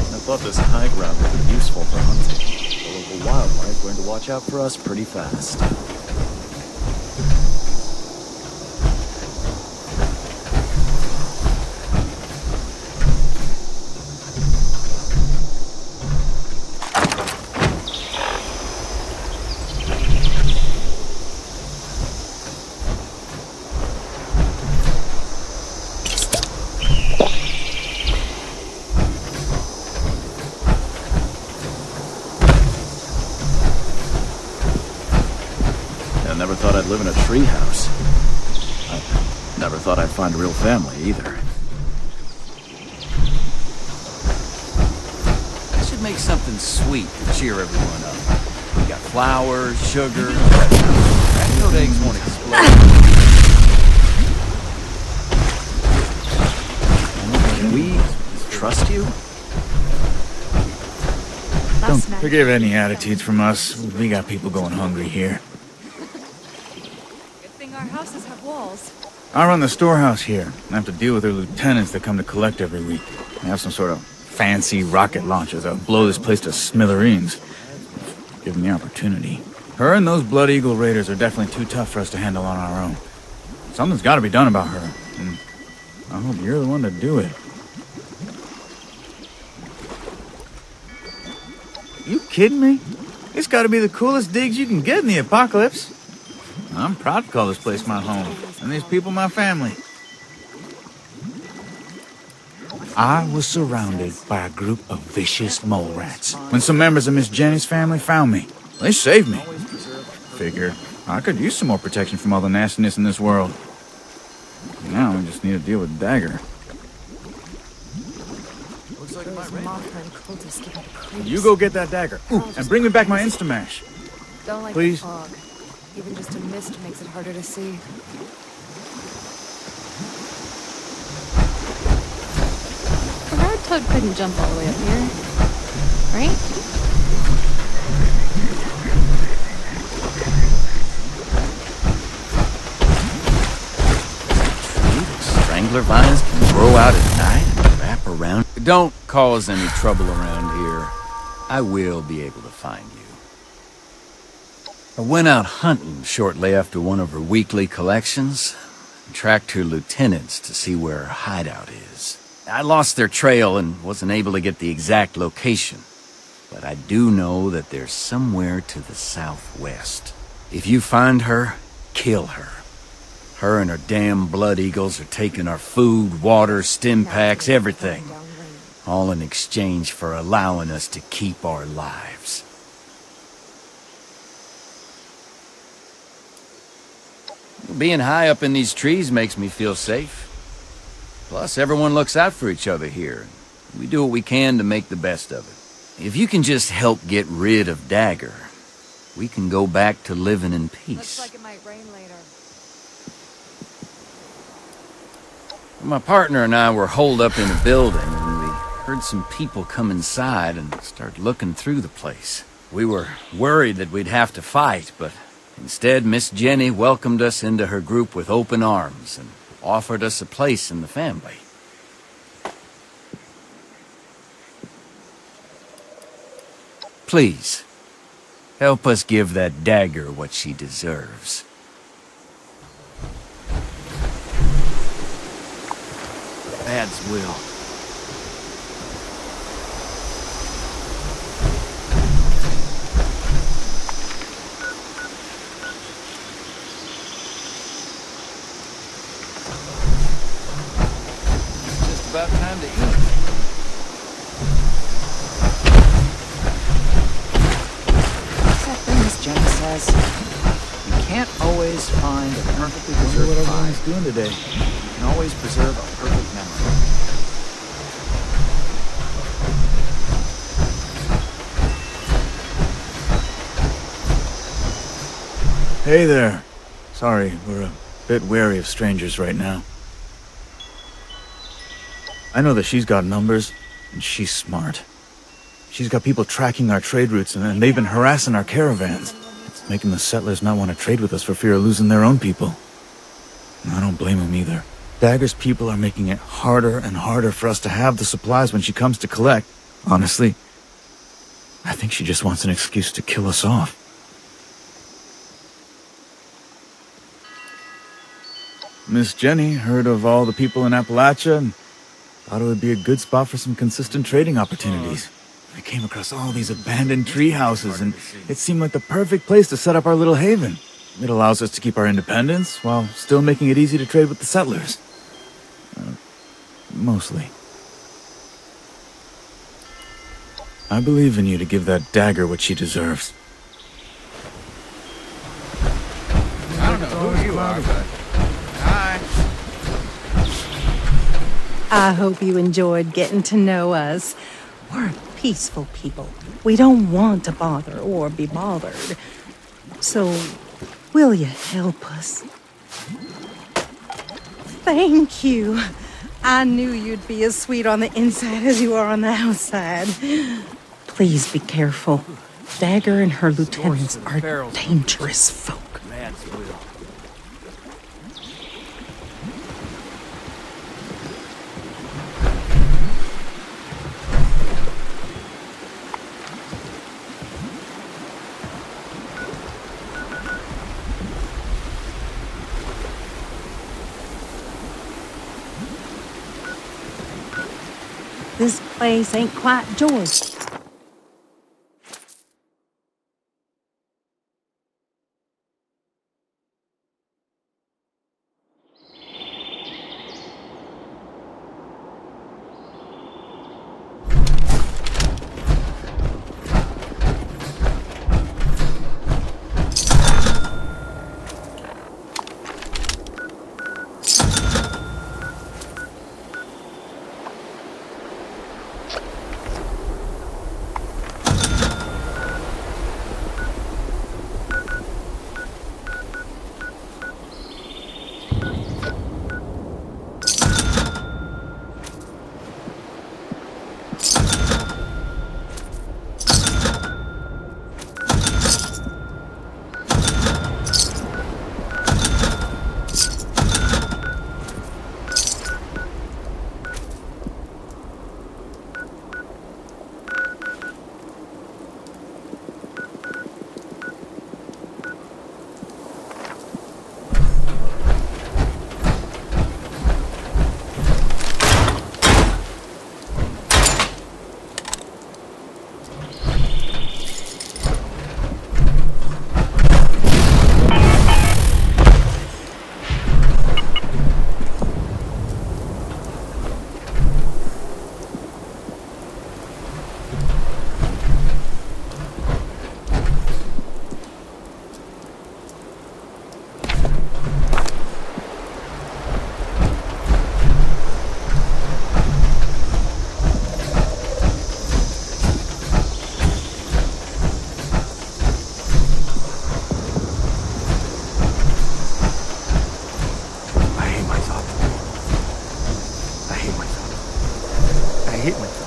I thought this high ground would be useful for hunting. The local wildlife learned to watch out for us pretty fast. I never thought I'd live in a treehouse. I never thought I'd find a real family, either. I should make something sweet to cheer everyone up. We got flowers, sugar. Eggshell eggs won't explode. Can we trust you? Don't forgive any attitudes from us. We got people going hungry here. Good thing our houses have walls. I run the storehouse here. I have to deal with their lieutenants that come to collect every week. They have some sort of fancy rocket launcher that'll blow this place to smithereens. Give them the opportunity. Her and those Blood Eagle Raiders are definitely too tough for us to handle on our own. Something's got to be done about her, and I hope you're the one to do it. You kidding me? It's got to be the coolest digs you can get in the apocalypse. I'm proud to call this place my home, and these people my family. I was surrounded by a group of vicious mole rats when some members of Miss Jenny's family found me. They saved me. Figured I could use some more protection from all the nastiness in this world. Now we just need to deal with Dagger. You go get that dagger. Ooh, and bring me back my Instamash. Don't like Please. the fog. Even just a mist makes it harder to see. Can I Toad couldn't jump all the way up here, right? Strangler vines can grow out at night and wrap around. Don't cause any trouble around here. I will be able to find you. I went out hunting shortly after one of her weekly collections and tracked her lieutenants to see where her hideout is. I lost their trail and wasn't able to get the exact location, but I do know that they're somewhere to the southwest. If you find her, kill her. Her and her damn blood eagles are taking our food, water, stim packs, everything. All in exchange for allowing us to keep our lives. Being high up in these trees makes me feel safe. Plus, everyone looks out for each other here. We do what we can to make the best of it. If you can just help get rid of Dagger, we can go back to living in peace. Looks like it might rain later. My partner and I were holed up in a building and we heard some people come inside and start looking through the place. We were worried that we'd have to fight, but instead Miss Jenny welcomed us into her group with open arms and offered us a place in the family. Please, help us give that Dagger what she deserves. Dad's will. It's just about time to eat. What's that thing Miss Jenny says? You can't always find a perfectly preserved pie. What everyone's doing today. You can always preserve a perfect memory. Hey there. Sorry, we're a bit wary of strangers right now. I know that she's got numbers, and she's smart. She's got people tracking our trade routes, and they've been harassing our caravans. It's making the settlers not want to trade with us for fear of losing their own people. I don't blame them either. Dagger's people are making it harder and harder for us to have the supplies when she comes to collect. Honestly, I think she just wants an excuse to kill us off. Miss Jenny heard of all the people in Appalachia and thought it would be a good spot for some consistent trading opportunities. We came across all these abandoned tree houses, and it seemed like the perfect place to set up our little haven. It allows us to keep our independence while still making it easy to trade with the settlers. Mostly. I believe in you to give that Dagger what she deserves. I don't know who you are, but... Hi. I hope you enjoyed getting to know us. We're peaceful people. We don't want to bother or be bothered. So, will you help us? Thank you. I knew you'd be as sweet on the inside as you are on the outside. Please be careful. Dagger and her lieutenants are dangerous folk. Dad's will. This place ain't quite George. hit me.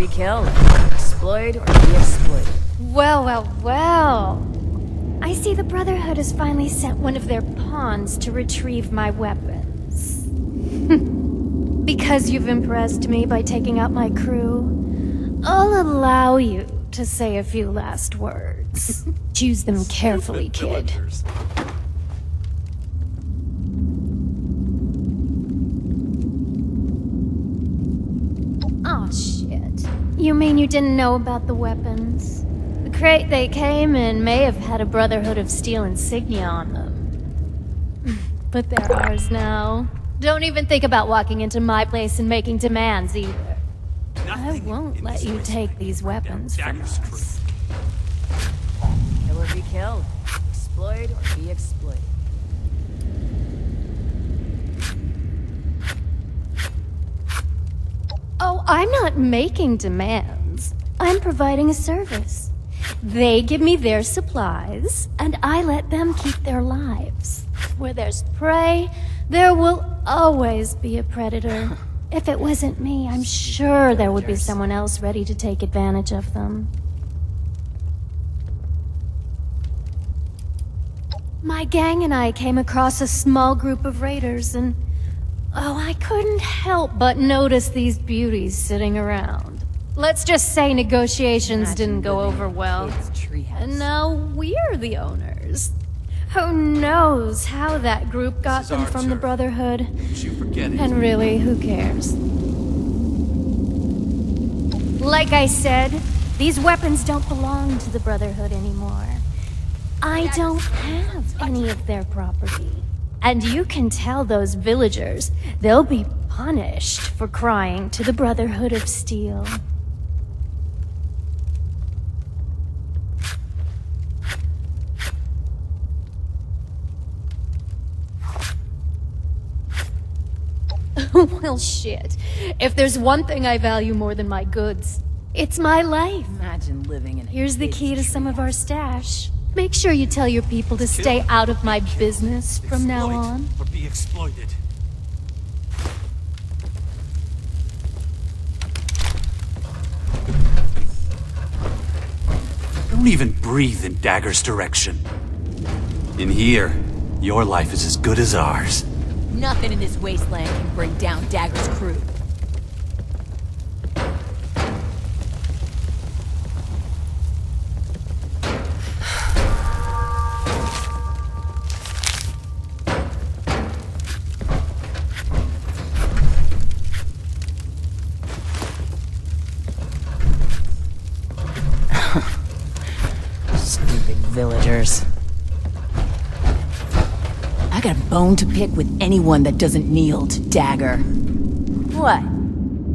be killed, exploit, or be exploited. Well, well, well. I see the Brotherhood has finally sent one of their pawns to retrieve my weapons. Because you've impressed me by taking out my crew, I'll allow you to say a few last words. Choose them carefully, kid. Oh, shit. You mean you didn't know about the weapons? The crate they came in may have had a Brotherhood of Steel insignia on them. But they're ours now. Don't even think about walking into my place and making demands either. I won't let you take these weapons from us. Kill or be killed, exploit or be exploited. Oh, I'm not making demands. I'm providing a service. They give me their supplies, and I let them keep their lives. Where there's prey, there will always be a predator. If it wasn't me, I'm sure there would be someone else ready to take advantage of them. My gang and I came across a small group of raiders, and oh, I couldn't help but notice these beauties sitting around. Let's just say negotiations didn't go over well. And now we're the owners. Who knows how that group got them from the Brotherhood? And really, who cares? Like I said, these weapons don't belong to the Brotherhood anymore. I don't have any of their property. And you can tell those villagers they'll be punished for crying to the Brotherhood of Steel. Well, shit. If there's one thing I value more than my goods, it's my life. Imagine living in a Here's the key to some of our stash. Make sure you tell your people to stay out of my business from now on. Or be exploited. Don't even breathe in Dagger's direction. In here, your life is as good as ours. Nothing in this wasteland can bring down Dagger's crew. Stupid villagers. I got a bone to pick with anyone that doesn't kneel to Dagger. What?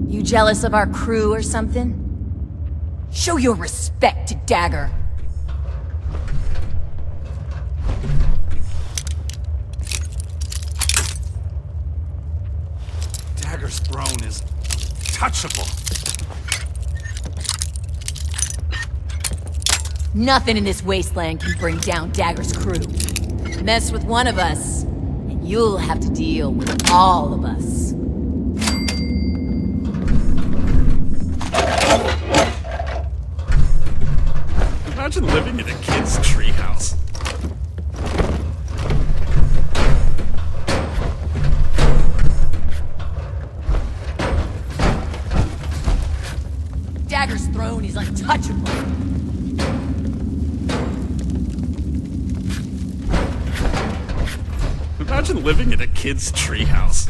You jealous of our crew or something? Show your respect to Dagger. Dagger's throne is touchable. Nothing in this wasteland can bring down Dagger's crew. Mess with one of us, and you'll have to deal with all of us. Imagine living in a kid's treehouse. Dagger's throne is untouchable. Imagine living in a kid's treehouse.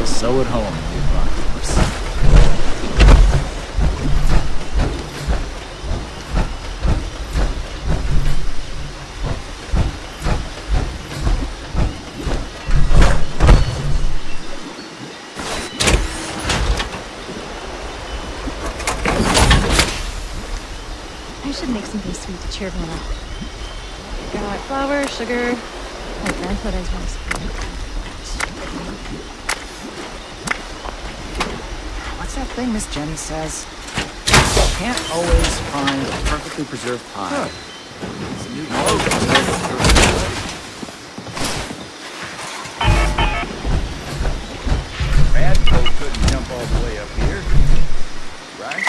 feel so at home in your box. I should make something sweet to cheer everyone up. Got flour, sugar. My grandpa does want a spoon. What's that thing Miss Jenny says? Can't always find a perfectly preserved pie. It's a new Bad folk couldn't jump all the way up here. Right?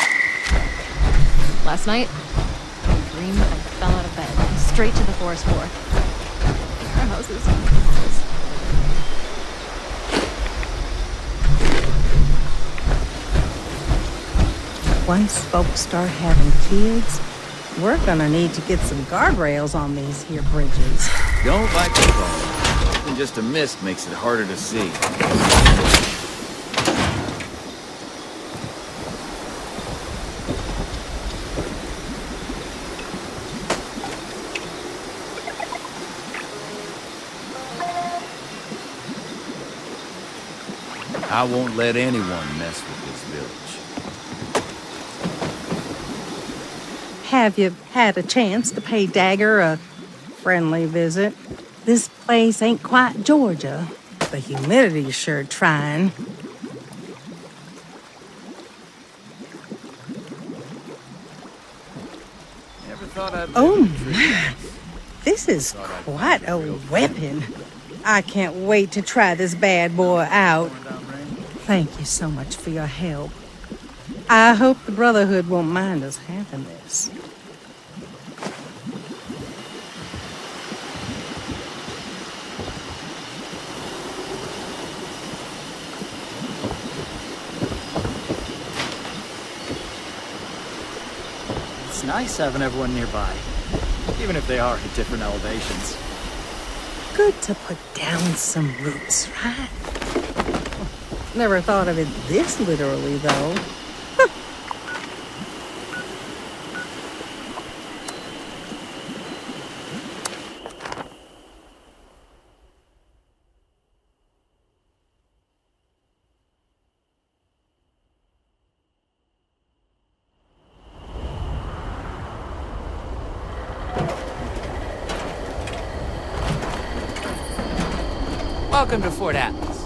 Last night, I dreamed I fell out of bed, straight to the forest floor. Our house is ridiculous. Once folks start having kids, we're gonna need to get some guardrails on these here bridges. Don't like the phone. Even just a mist makes it harder to see. I won't let anyone mess with this village. Have you had a chance to pay Dagger a friendly visit? This place ain't quite Georgia. The humidity's sure trying. Never thought I'd Oh my, this is quite a weapon. I can't wait to try this bad boy out. Thank you so much for your help. I hope the Brotherhood won't mind us having this. It's nice having everyone nearby, even if they are at different elevations. Good to put down some roots, right? Never thought of it this literally, though. Welcome to Fort Atlas.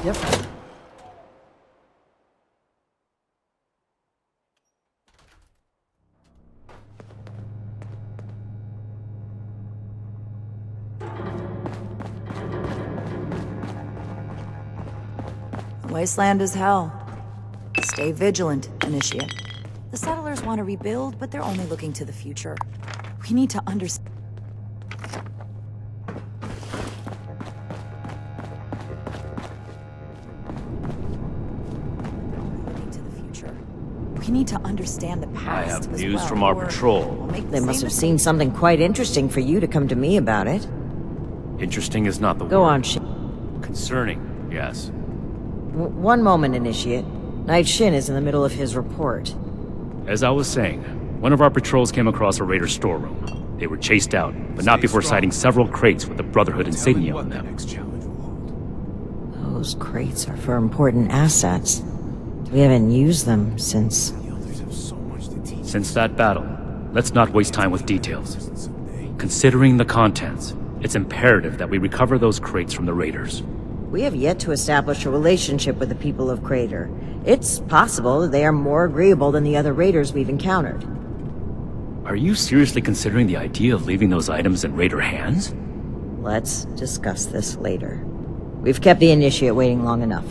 Different. The wasteland is hell. Stay vigilant, Initiate. The settlers want to rebuild, but they're only looking to the future. We need to understand. We need to understand the past. I have as news well, from our or patrol. we'll make the They must same have seen something quite interesting for you to come to me about it. Interesting is not the Go word. on, Shin. Concerning, yes. One moment, Initiate. Knight Shin is in the middle of his report. As I was saying, one of our patrols came across a raider storeroom. They were chased out, but not before sighting several crates with the Brotherhood insignia on them. Those crates are for important assets. We haven't used them since... Since that battle, let's not waste time with details. Considering the contents, it's imperative that we recover those crates from the raiders. We have yet to establish a relationship with the people of Crater. It's possible that they are more agreeable than the other raiders we've encountered. Are you seriously considering the idea of leaving those items in raider hands? Let's discuss this later. We've kept the Initiate waiting long enough.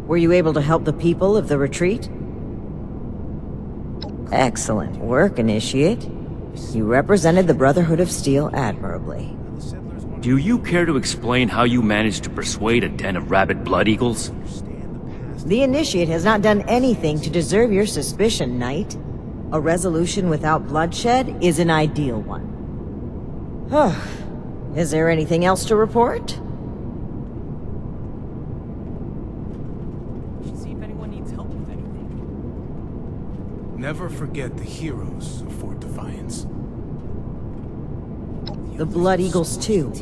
Were you able to help the people of the retreat? Excellent work, Initiate. You represented the Brotherhood of Steel admirably. Do you care to explain how you managed to persuade a den of rabid blood eagles? The Initiate has not done anything to deserve your suspicion, Knight. A resolution without bloodshed is an ideal one. Is there anything else to report? See if anyone needs help with anything. Never forget the heroes of Fort Defiance. The Blood Eagles, too.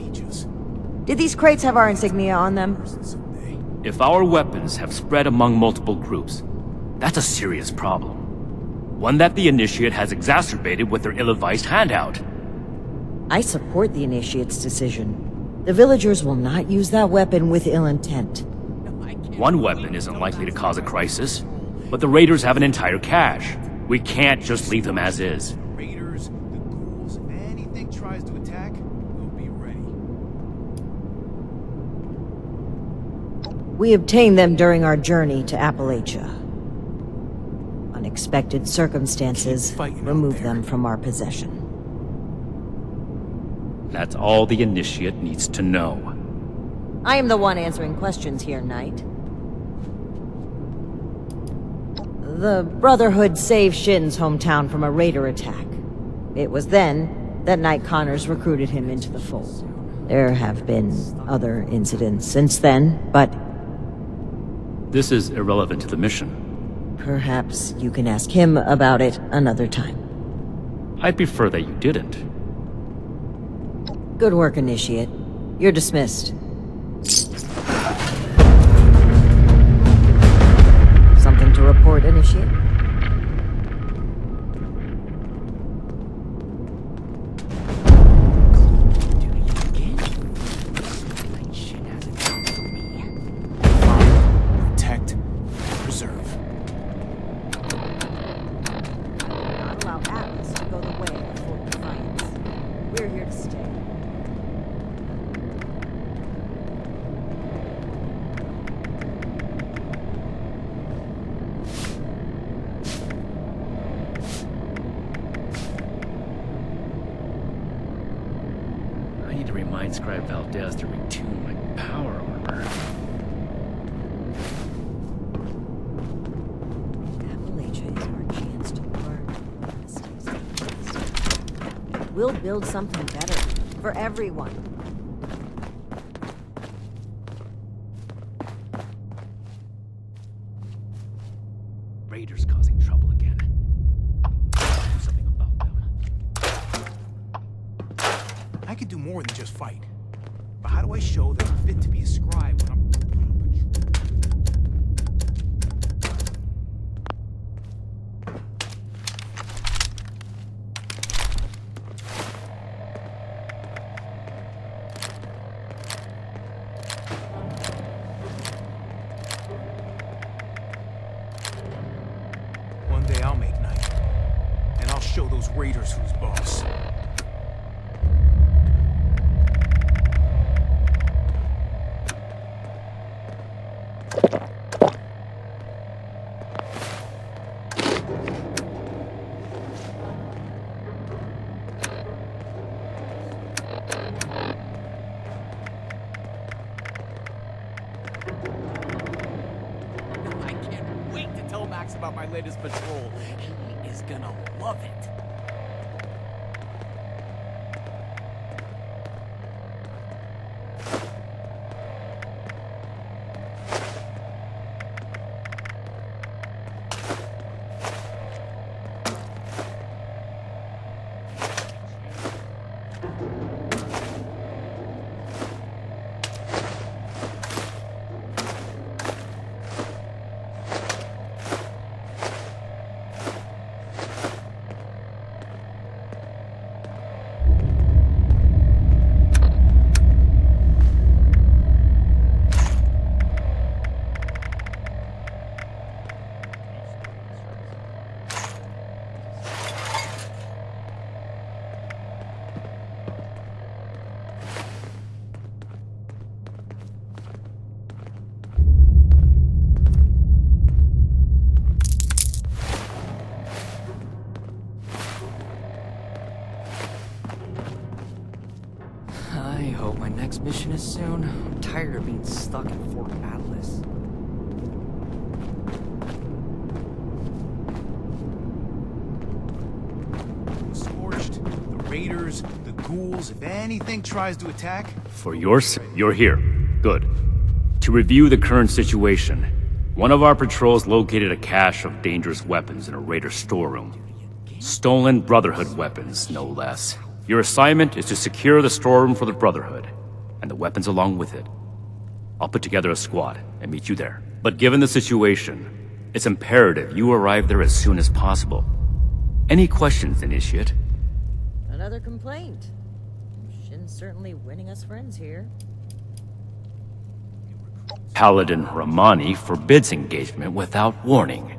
Did these crates have our insignia on them? If our weapons have spread among multiple groups, that's a serious problem. One that the Initiate has exacerbated with their ill-advised handout. I support the Initiate's decision. The villagers will not use that weapon with ill intent. One weapon isn't likely to cause a crisis, but the raiders have an entire cache. We can't just leave them as is. Raiders, the ghouls, if anything tries to attack, we'll be ready. We obtained them during our journey to Appalachia. Unexpected circumstances removed them from our possession. That's all the Initiate needs to know. I am the one answering questions here, Knight. The Brotherhood saved Shin's hometown from a raider attack. It was then that Knight Connors recruited him into the fold. There have been other incidents since then, but... This is irrelevant to the mission. Perhaps you can ask him about it another time. I'd prefer that you didn't. Good work, Initiate. You're dismissed. Something to report, Initiate? Protect, preserve. Not allow Atlas to go the way of Fort Defiance. We're here to stay. I need to remind Scribe Valdez to retune my power armor. Appalachia is our chance to learn. We'll build something better for everyone. Raiders causing trouble again. Do something about them. I could do more than just fight. But how do I show that I'm fit to be a scribe when I'm... One day I'll make Knight. And I'll show those raiders who's boss. I can't wait to tell Max about my latest patrol. He is gonna love it. mission is soon. I'm tired of being stuck in Fort Atlas. Scorched, the raiders, the ghouls, if anything tries to attack... For you're here. Good. To review the current situation, one of our patrols located a cache of dangerous weapons in a raider storeroom. Stolen Brotherhood weapons, no less. Your assignment is to secure the storeroom for the Brotherhood, and the weapons along with it. I'll put together a squad and meet you there. But given the situation, it's imperative you arrive there as soon as possible. Any questions, Initiate? Another complaint. Shin's certainly winning us friends here. Paladin Romani forbids engagement without warning.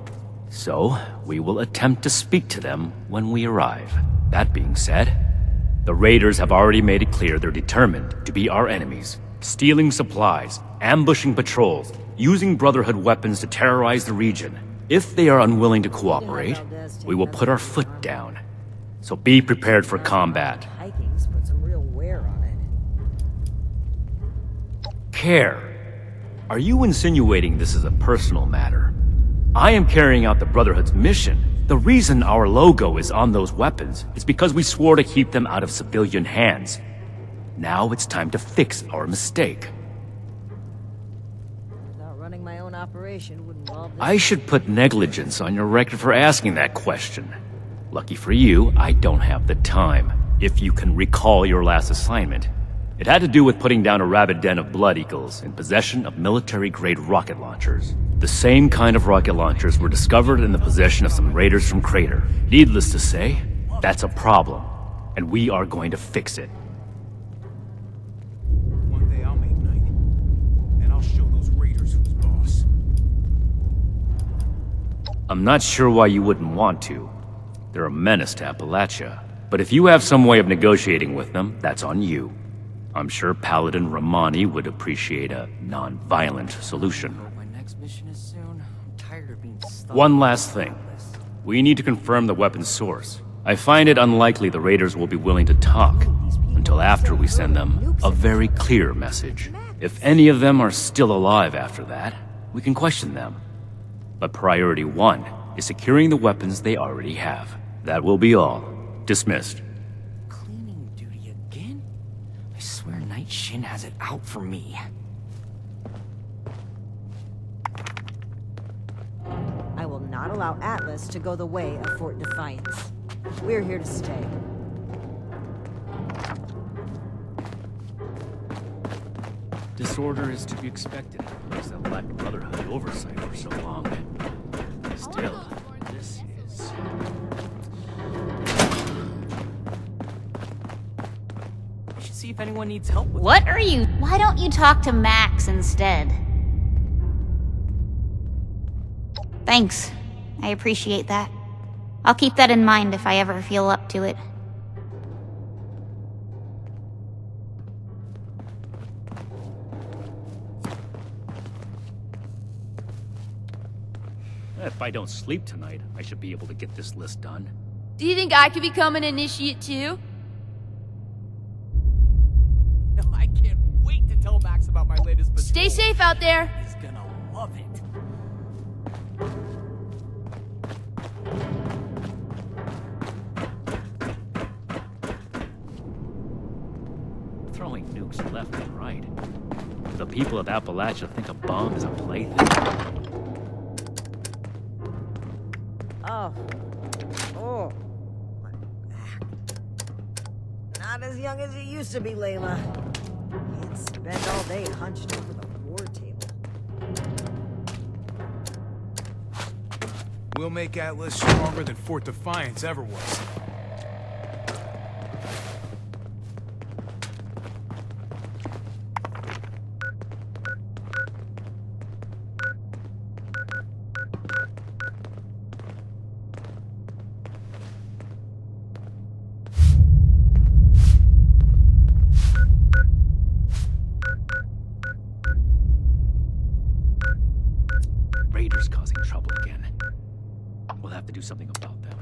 So, we will attempt to speak to them when we arrive. That being said, the raiders have already made it clear they're determined to be our enemies, stealing supplies, ambushing patrols, using Brotherhood weapons to terrorize the region. If they are unwilling to cooperate, we will put our foot down. So be prepared for combat. Hiking's put some real wear on it. Care. Are you insinuating this is a personal matter? I am carrying out the Brotherhood's mission. The reason our logo is on those weapons is because we swore to keep them out of civilian hands. Now it's time to fix our mistake. Not running my own operation would involve this. I should put negligence on your record for asking that question. Lucky for you, I don't have the time. If you can recall your last assignment, it had to do with putting down a rabid den of Blood Eagles in possession of military-grade rocket launchers. The same kind of rocket launchers were discovered in the possession of some raiders from Crater. Needless to say, that's a problem, and we are going to fix it. One day I'll make night, and I'll show those raiders who's boss. I'm not sure why you wouldn't want to. They're a menace to Appalachia. But if you have some way of negotiating with them, that's on you. I'm sure Paladin Romani would appreciate a non-violent solution. My next mission is soon. I'm tired of being stuck. One last thing. We need to confirm the weapon's source. I find it unlikely the raiders will be willing to talk until after we send them a very clear message. If any of them are still alive after that, we can question them. But priority one is securing the weapons they already have. That will be all. Dismissed. Cleaning duty again? I swear Night Shin has it out for me. I will not allow Atlas to go the way of Fort Defiance. We're here to stay. Disorder is to be expected. Those that lack Brotherhood oversight for so long. Still, this is... I should see if anyone needs help with What are you? Why don't you talk to Max instead? Thanks. I appreciate that. I'll keep that in mind if I ever feel up to it. If I don't sleep tonight, I should be able to get this list done. Do you think I could become an initiate too? No, I can't wait to tell Max about my latest patrol. Stay safe out there. He's gonna love it. Throwing nukes left and right. The people of Appalachia think a bomb is a plaything. Oh. Oh. My back. Not as young as you used to be, Layla. Can't spend all day hunched over the war table. We'll make Atlas stronger than Fort Defiance ever was. Raiders causing trouble again. We'll have to do something about them.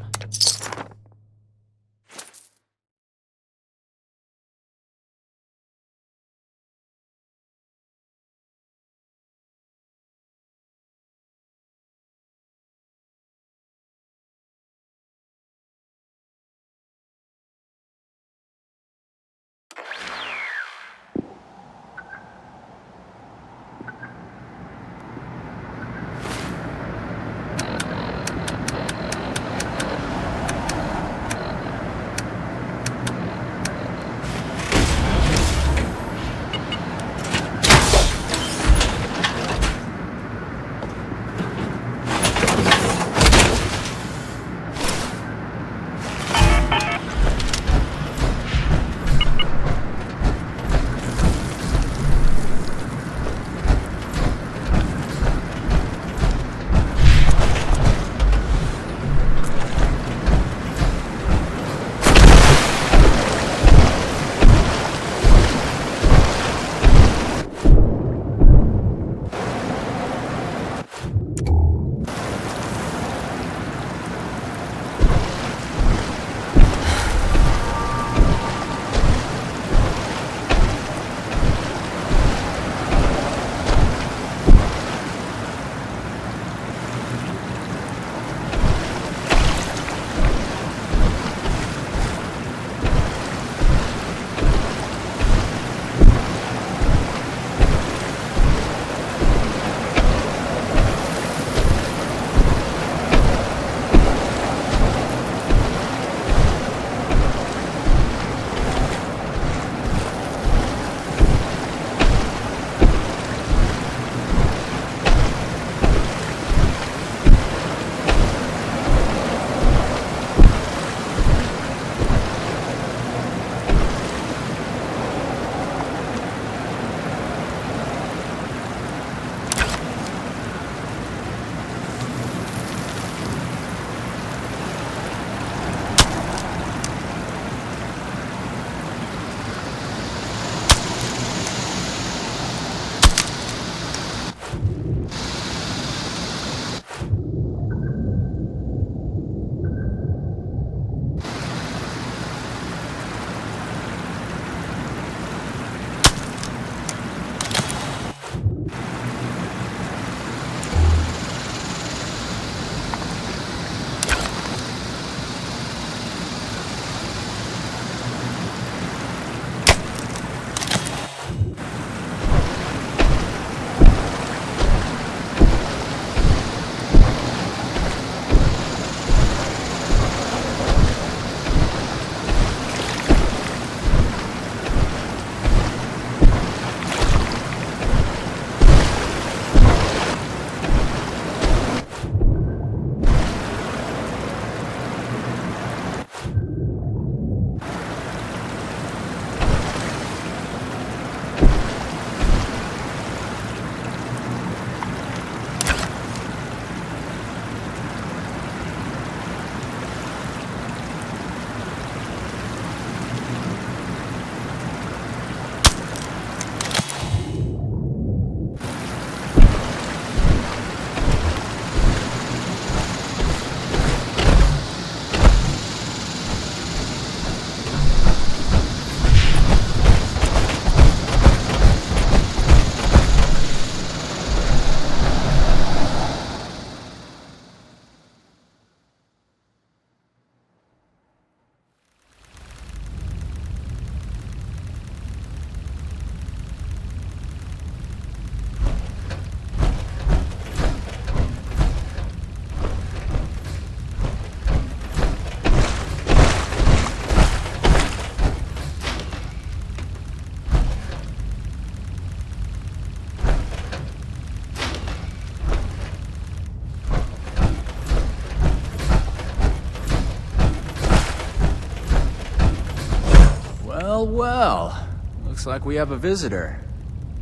Well, well. Looks like we have a visitor.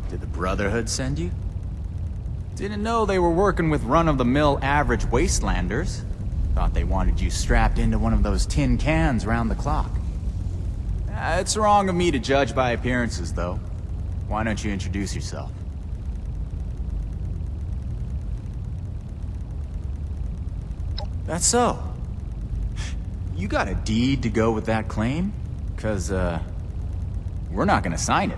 Did the Brotherhood send you? Didn't know they were working with run-of-the-mill average wastelanders. Thought they wanted you strapped into one of those tin cans round the clock. It's wrong of me to judge by appearances, though. Why don't you introduce yourself? That's so. You got a deed to go with that claim? 'Cause, we're not gonna sign it.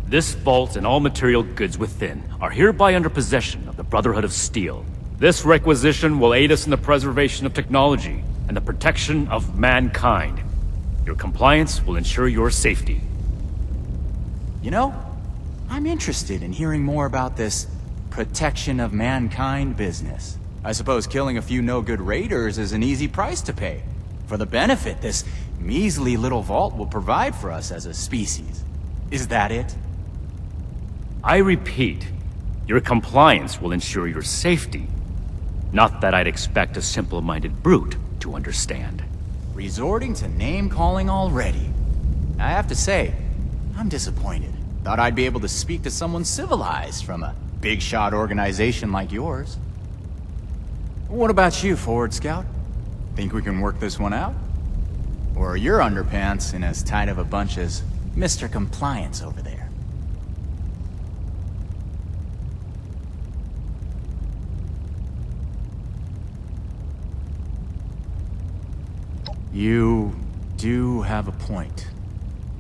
This vault and all material goods within are hereby under possession of the Brotherhood of Steel. This requisition will aid us in the preservation of technology and the protection of mankind. Your compliance will ensure your safety. You know, I'm interested in hearing more about this protection of mankind business. I suppose killing a few no-good raiders is an easy price to pay for the benefit this measly little vault will provide for us as a species. Is that it? I repeat, your compliance will ensure your safety. Not that I'd expect a simple-minded brute to understand. Resorting to name-calling already. I have to say, I'm disappointed. Thought I'd be able to speak to someone civilized from a big-shot organization like yours. What about you, Forward Scout? Think we can work this one out? Or are your underpants in as tight of a bunch as Mr. Compliance over there? You do have a point.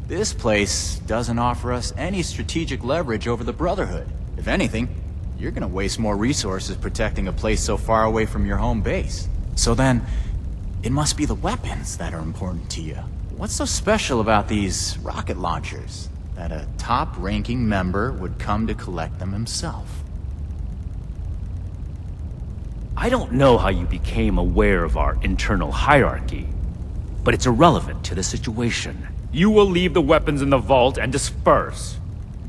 This place doesn't offer us any strategic leverage over the Brotherhood. If anything, you're gonna waste more resources protecting a place so far away from your home base. So then, it must be the weapons that are important to you. What's so special about these rocket launchers that a top-ranking member would come to collect them himself? I don't know how you became aware of our internal hierarchy, but it's irrelevant to the situation. You will leave the weapons in the vault and disperse.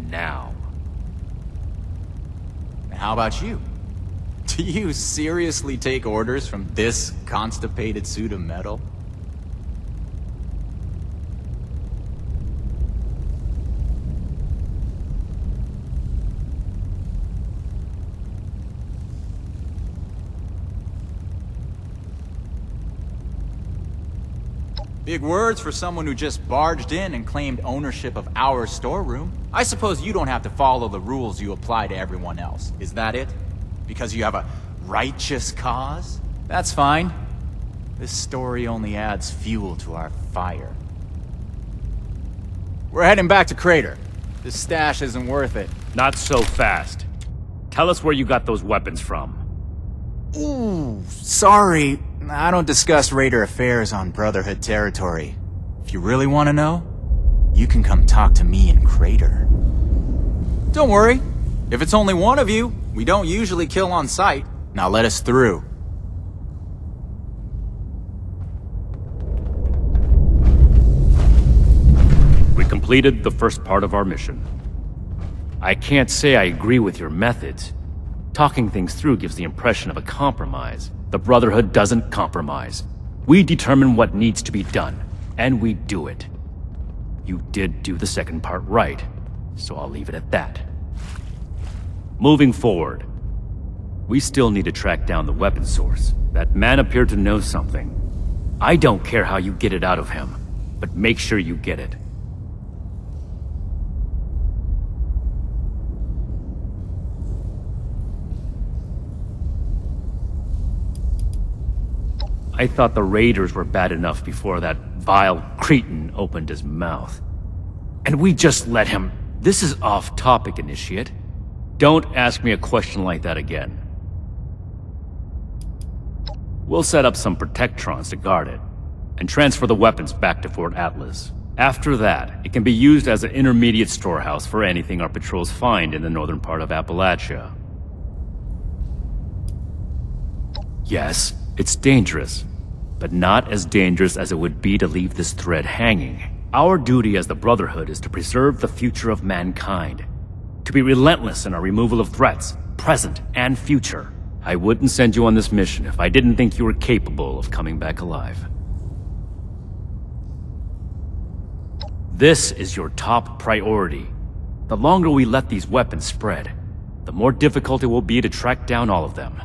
Now. How about you? Do you seriously take orders from this constipated suit of metal? Big words for someone who just barged in and claimed ownership of our storeroom. I suppose you don't have to follow the rules you apply to everyone else. Is that it? Because you have a righteous cause? That's fine. This story only adds fuel to our fire. We're heading back to Crater. This stash isn't worth it. Not so fast. Tell us where you got those weapons from. Ooh, sorry. I don't discuss Raider affairs on Brotherhood territory. If you really want to know, you can come talk to me in Crater. Don't worry. If it's only one of you, we don't usually kill on sight. Now let us through. We completed the first part of our mission. I can't say I agree with your methods. Talking things through gives the impression of a compromise. The Brotherhood doesn't compromise. We determine what needs to be done, and we do it. You did do the second part right, so I'll leave it at that. Moving forward, we still need to track down the weapon source. That man appeared to know something. I don't care how you get it out of him, but make sure you get it. I thought the Raiders were bad enough before that vile cretin opened his mouth. And we just let him... This is off topic, Initiate. Don't ask me a question like that again. We'll set up some Protectrons to guard it, and transfer the weapons back to Fort Atlas. After that, it can be used as an intermediate storehouse for anything our patrols find in the northern part of Appalachia. Yes, it's dangerous, but not as dangerous as it would be to leave this thread hanging. Our duty as the Brotherhood is to preserve the future of mankind, to be relentless in our removal of threats, present and future. I wouldn't send you on this mission if I didn't think you were capable of coming back alive. This is your top priority. The longer we let these weapons spread, the more difficult it will be to track down all of them.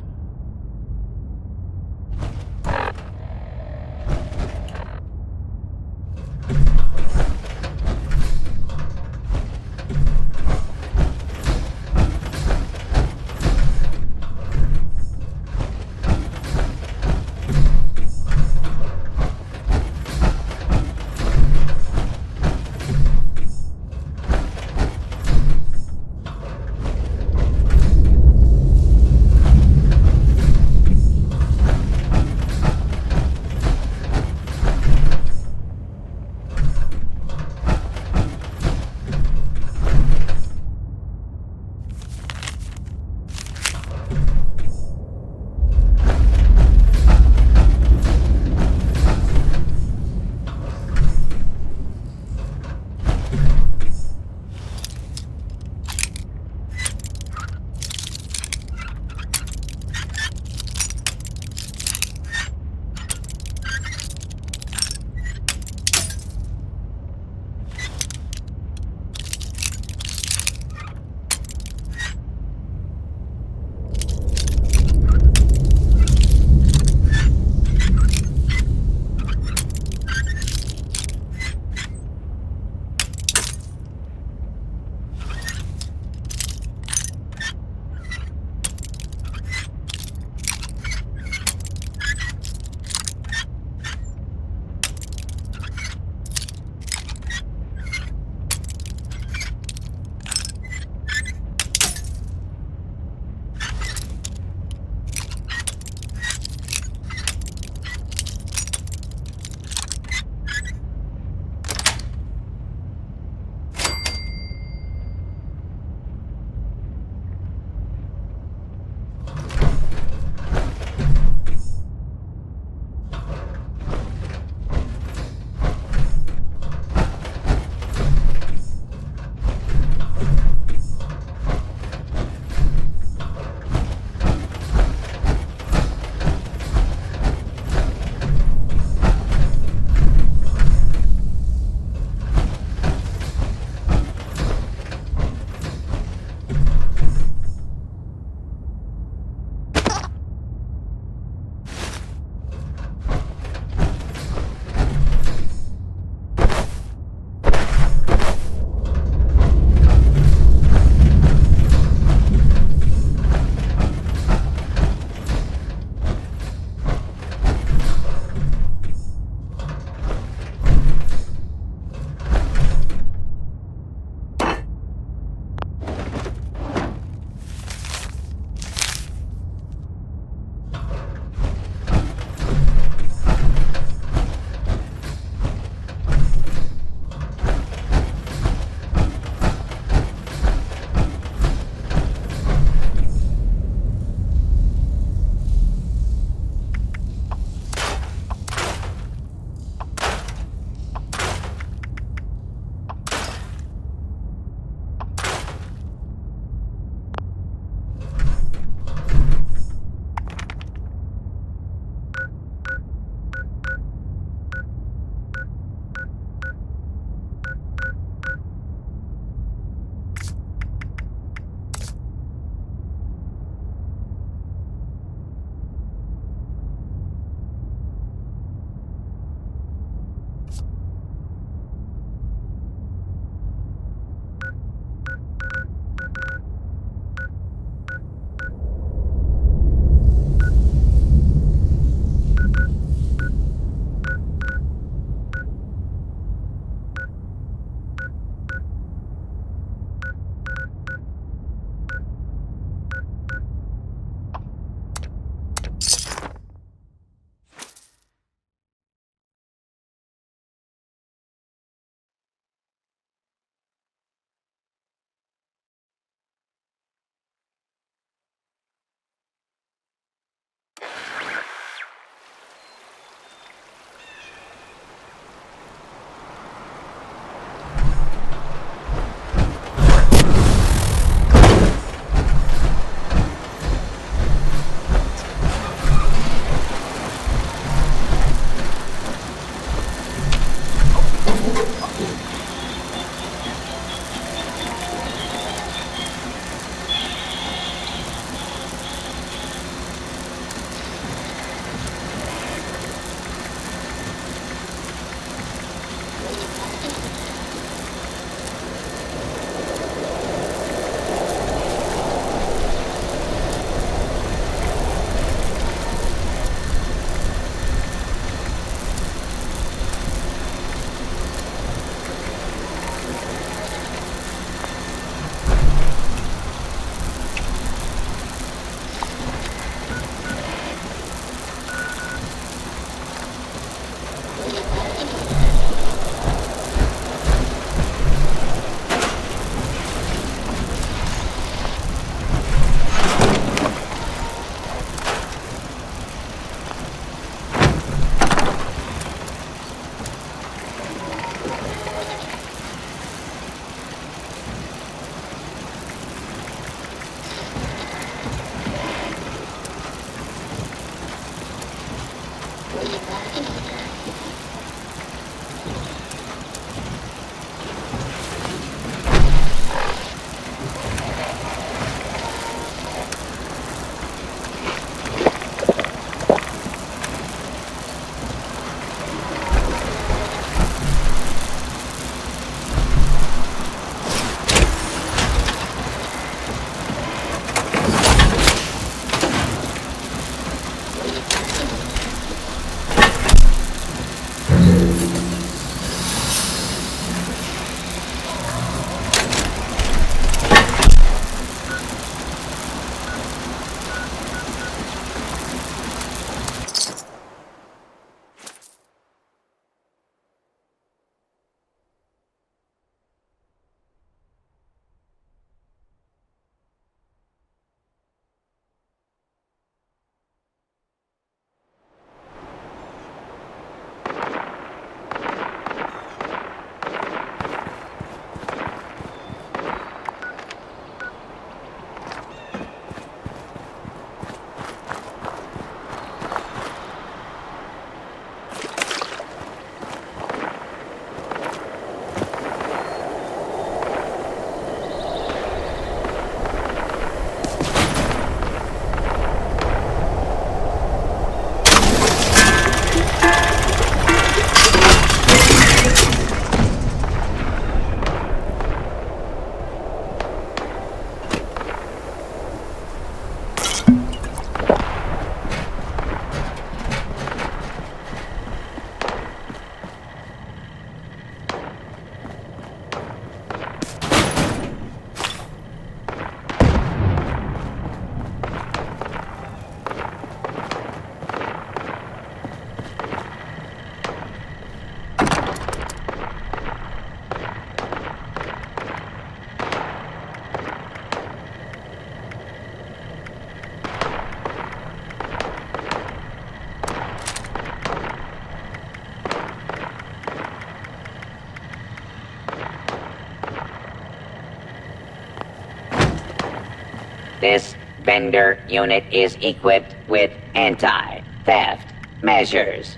vendor unit is equipped with anti-theft measures.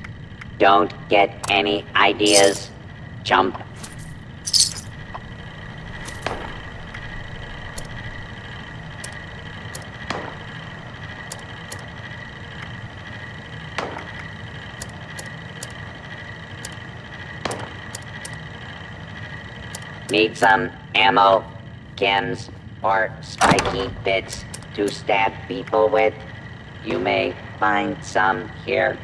Don't get any ideas, chump. Need some ammo, chems, or spiky bits to stab people with? You may find some here.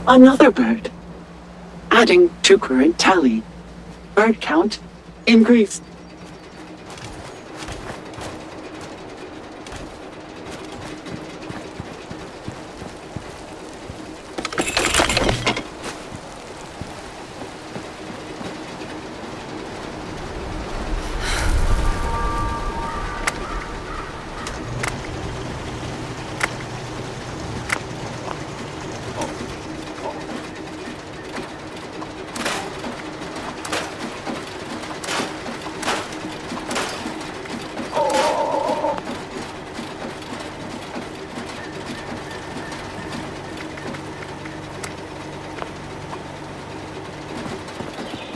Another bird. Adding to current tally. Bird count increased.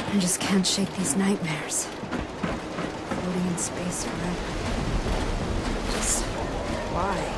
I just can't shake these nightmares. Floating in space forever. Just why?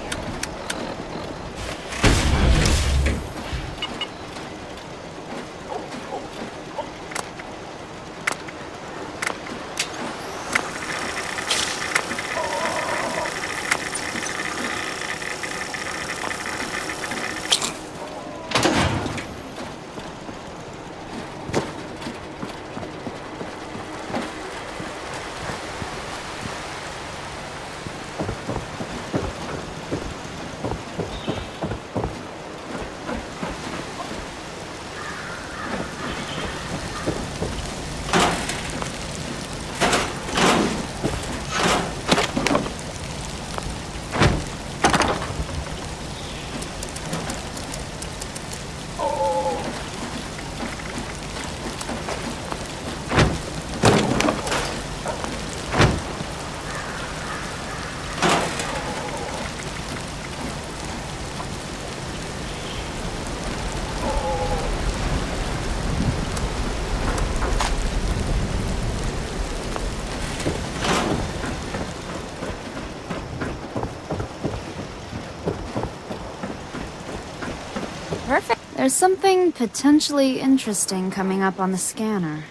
Perfect. There's something potentially interesting coming up on the scanner.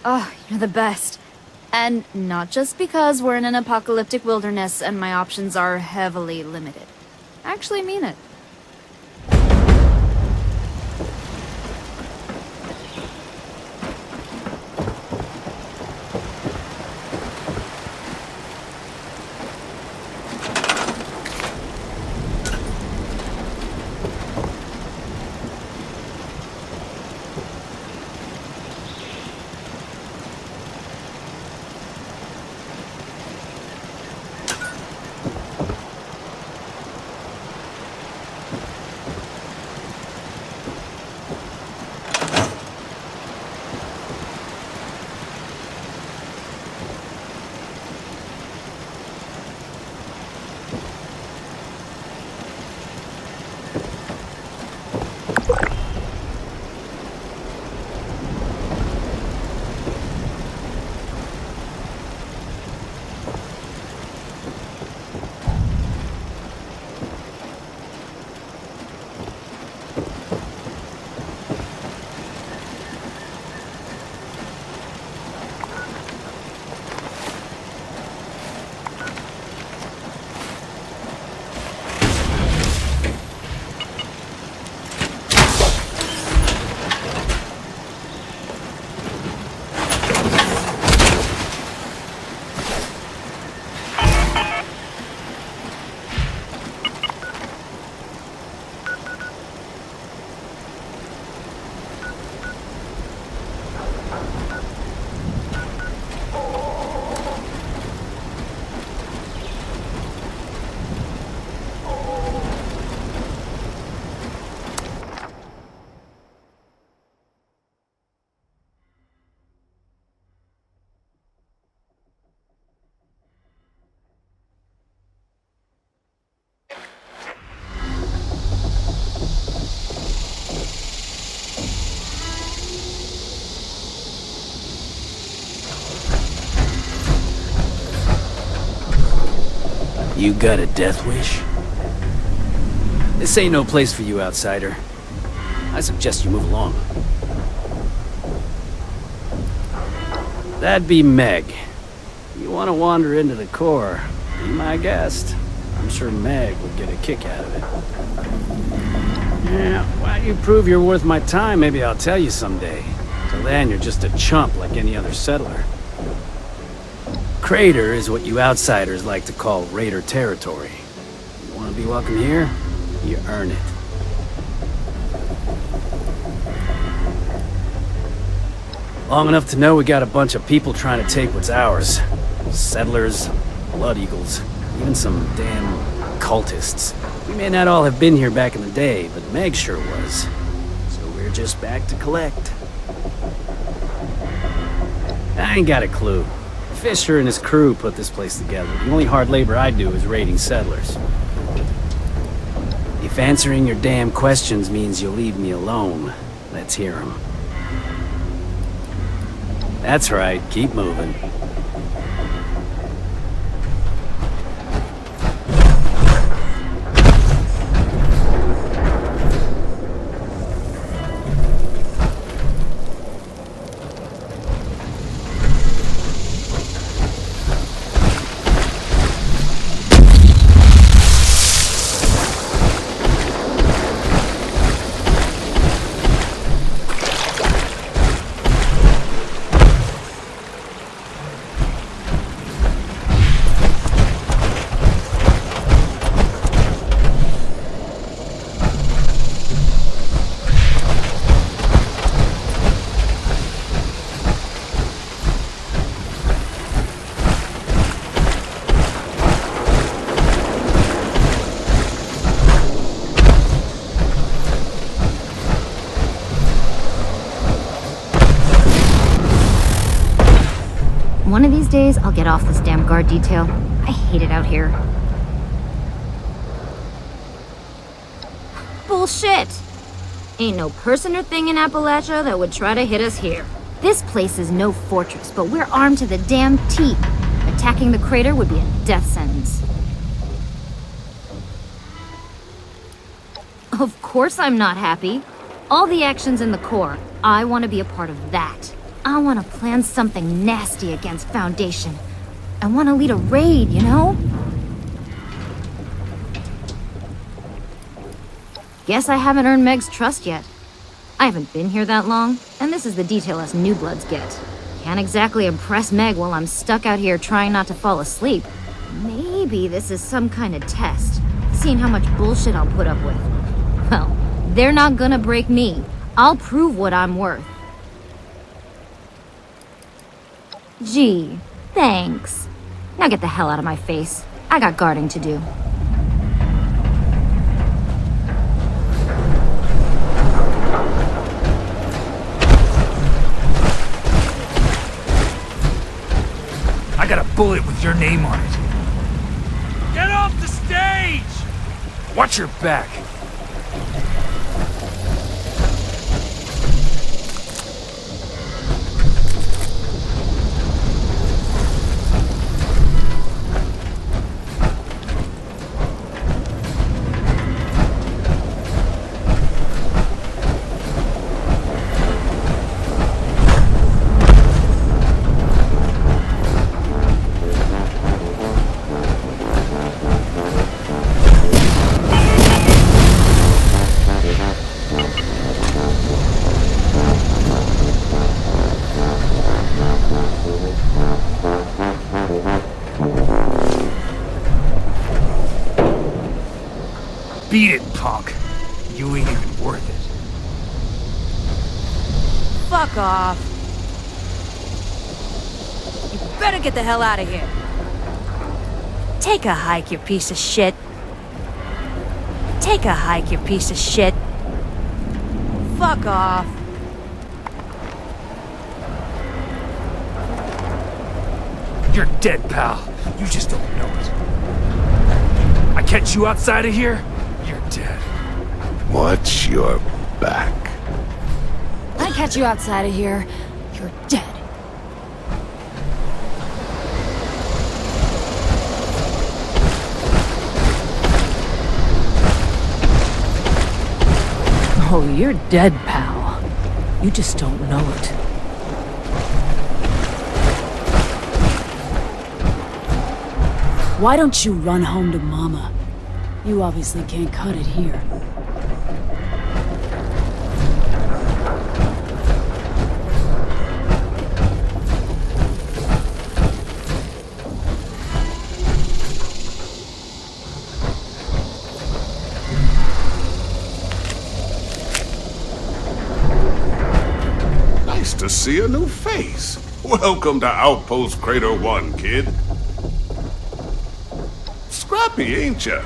Oh, you're the best. And not just because we're in an apocalyptic wilderness and my options are heavily limited. I actually mean it. You got a death wish? This ain't no place for you, outsider. I suggest you move along. That'd be Meg. You want to wander into the core, be my guest. I'm sure Meg would get a kick out of it. Yeah, why don't you prove you're worth my time? Maybe I'll tell you someday. Till then, you're just a chump like any other settler. Crater is what you outsiders like to call raider territory. You want to be welcome here? You earn it. Long enough to know we got a bunch of people trying to take what's ours. Settlers, blood eagles, even some damn cultists. We may not all have been here back in the day, but Meg sure was. So we're just back to collect. I ain't got a clue. Fisher and his crew put this place together. The only hard labor I do is raiding settlers. If answering your damn questions means you'll leave me alone, let's hear 'em. That's right, keep moving. One of these days, I'll get off this damn guard detail. I hate it out here. Bullshit! Ain't no person or thing in Appalachia that would try to hit us here. This place is no fortress, but we're armed to the damn teeth. Attacking the crater would be a death sentence. Of course I'm not happy. All the action's in the core. I want to be a part of that. I want to plan something nasty against Foundation. I want to lead a raid, you know? Guess I haven't earned Meg's trust yet. I haven't been here that long, and this is the detail us new bloods get. Can't exactly impress Meg while I'm stuck out here trying not to fall asleep. Maybe this is some kind of test, seeing how much bullshit I'll put up with. Well, they're not gonna break me. I'll prove what I'm worth. Gee, thanks. Now get the hell out of my face. I got guarding to do. I got a bullet with your name on it. Get off the stage! Watch your back. Beat it, punk. You ain't even worth it. Fuck off. You better get the hell out of here. Take a hike, you piece of shit. Take a hike, you piece of shit. Fuck off. You're dead, pal. You just don't know it. I catch you outside of here, you're dead. Watch your back. I catch you outside of here, you're dead. Oh, you're dead, pal. You just don't know it. Why don't you run home to Mama? You obviously can't cut it here. Nice to see a new face. Welcome to Outpost Crater 1, kid. Scrappy, ain't ya?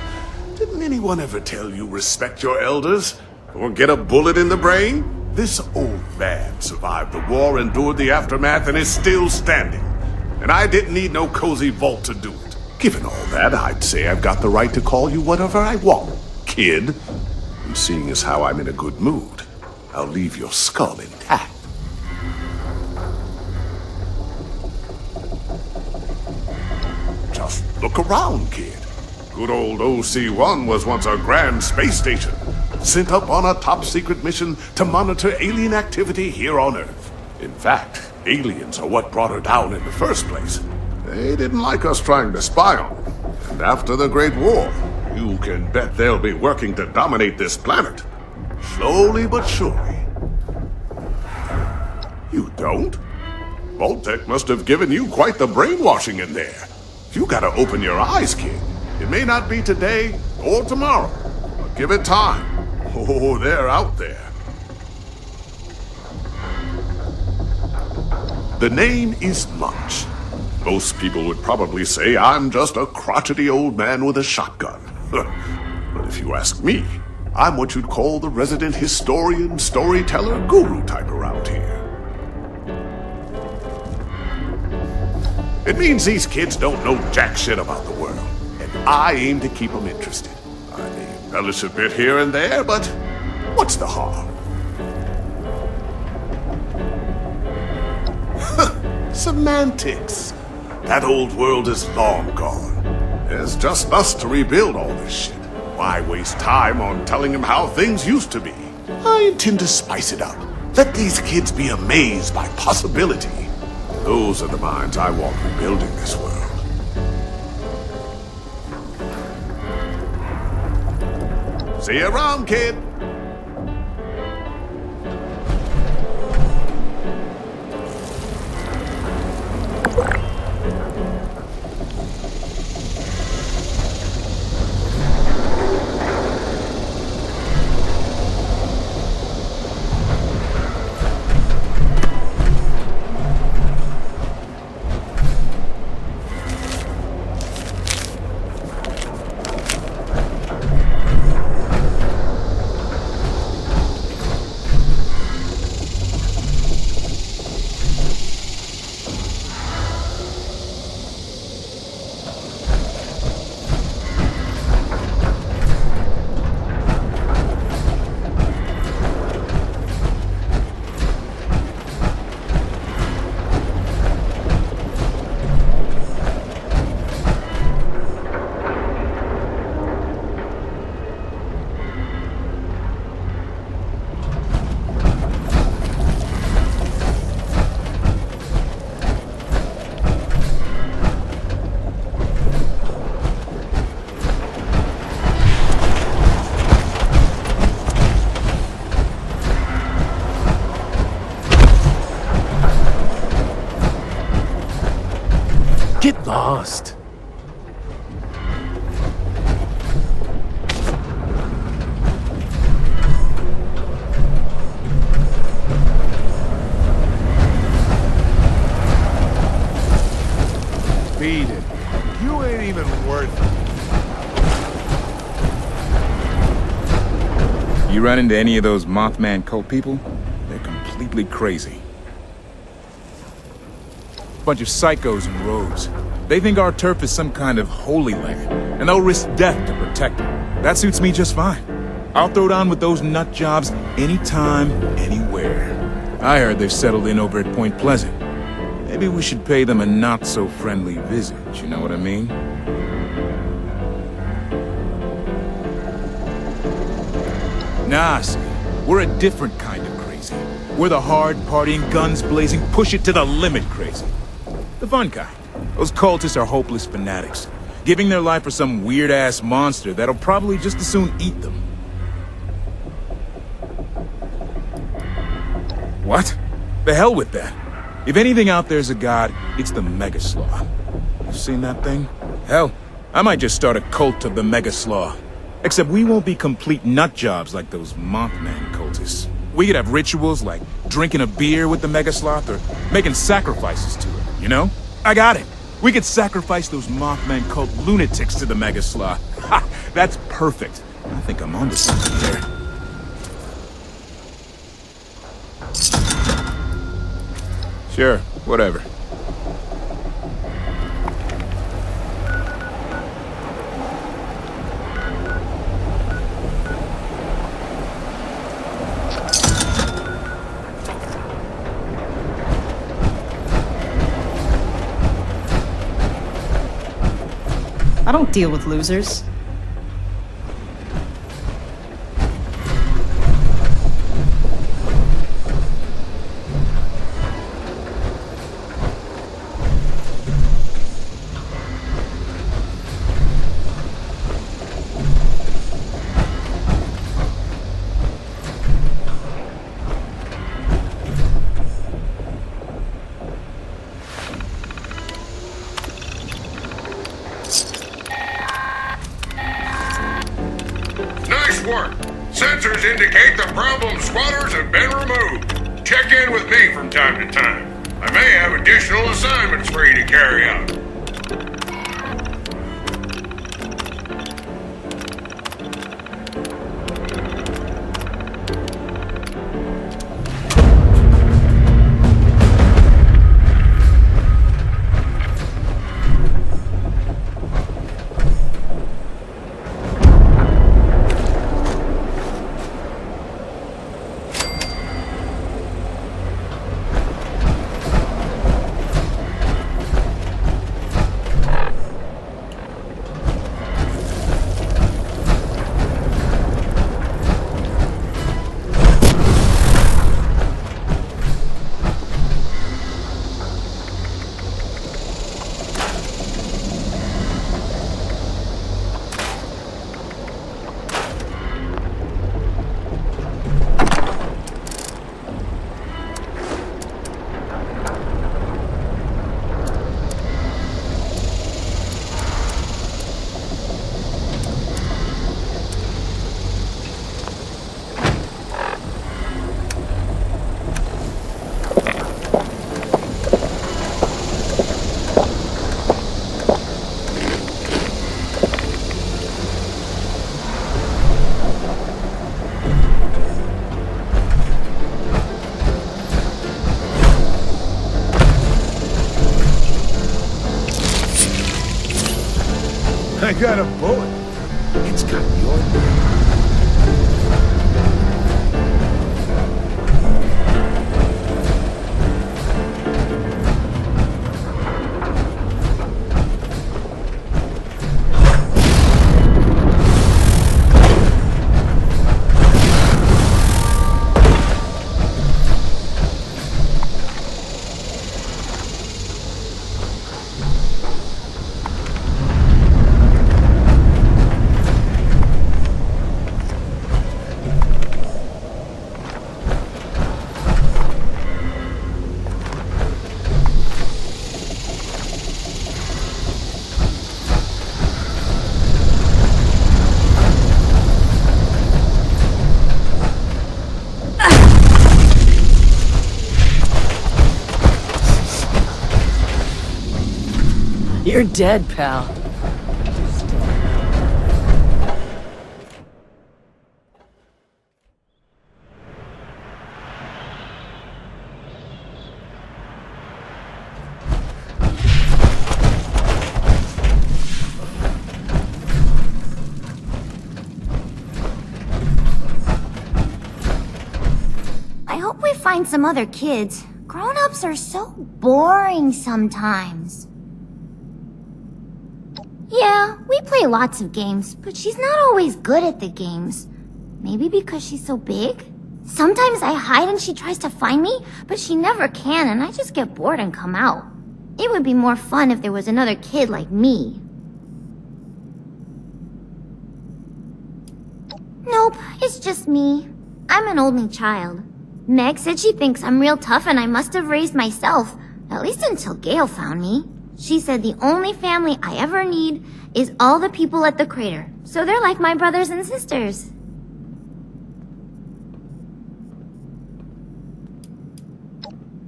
Didn't anyone ever tell you respect your elders? Or get a bullet in the brain? This old man survived the war, endured the aftermath, and is still standing. And I didn't need no cozy vault to do it. Given all that, I'd say I've got the right to call you whatever I want, kid. And seeing as how I'm in a good mood, I'll leave your skull intact. Just look around, kid. Good old OC-1 was once a grand space station, sent up on a top-secret mission to monitor alien activity here on Earth. In fact, aliens are what brought her down in the first place. They didn't like us trying to spy on them. And after the Great War, you can bet they'll be working to dominate this planet. Slowly but surely. You don't? Vault-Tec must have given you quite the brainwashing in there. You gotta open your eyes, kid. It may not be today or tomorrow, but give it time. Oh, they're out there. The name is Munch. Most people would probably say I'm just a crotchety old man with a shotgun. But if you ask me, I'm what you'd call the resident historian, storyteller, guru type around here. It means these kids don't know jack shit about the world, and I aim to keep them interested. I may embellish a bit here and there, but what's the harm? Semantics. That old world is long gone. There's just us to rebuild all this shit. Why waste time on telling them how things used to be? I intend to spice it up. Let these kids be amazed by possibility. Those are the minds I want rebuilding this world. See you around, kid. Get lost. Beat it. You ain't even worth it. You run into any of those Mothman cult people? They're completely crazy. Bunch of psychos in robes. They think our turf is some kind of holy land, and they'll risk death to protect it. That suits me just fine. I'll throw down with those nut jobs anytime, anywhere. I heard they've settled in over at Point Pleasant. Maybe we should pay them a not-so-friendly visit, you know what I mean? Nah, see, We're a different kind of crazy. We're the hard, partying, guns blazing, push it to the limit crazy. The fun kind. Those cultists are hopeless fanatics, giving their life for some weird-ass monster that'll probably just as soon eat them. What? The hell with that. If anything out there's a god, it's the Mega Slaw. You seen that thing? Hell, I might just start a cult of the Mega Slaw. Except we won't be complete nut jobs like those Mothman cultists. We could have rituals like drinking a beer with the Mega Sloth or making sacrifices to it, you know? I got it. We could sacrifice those Mothman cult lunatics to the Mega Sloth. Ha! That's perfect. I think I'm onto something here. Sure, whatever. I don't deal with losers. Work. Sensors indicate the problem squatters have been removed. Check in with me from time to time. I may have additional assignments for you to carry out. I got a bullet. It's got your name. You're dead, pal. I hope we find some other kids. Grown-ups are so boring sometimes. Yeah, we play lots of games, but she's not always good at the games. Maybe because she's so big? Sometimes I hide and she tries to find me, but she never can, and I just get bored and come out. It would be more fun if there was another kid like me. Nope, it's just me. I'm an only child. Meg said she thinks I'm real tough and I must have raised myself, at least until Gale found me. She said the only family I ever need is all the people at the crater, so they're like my brothers and sisters.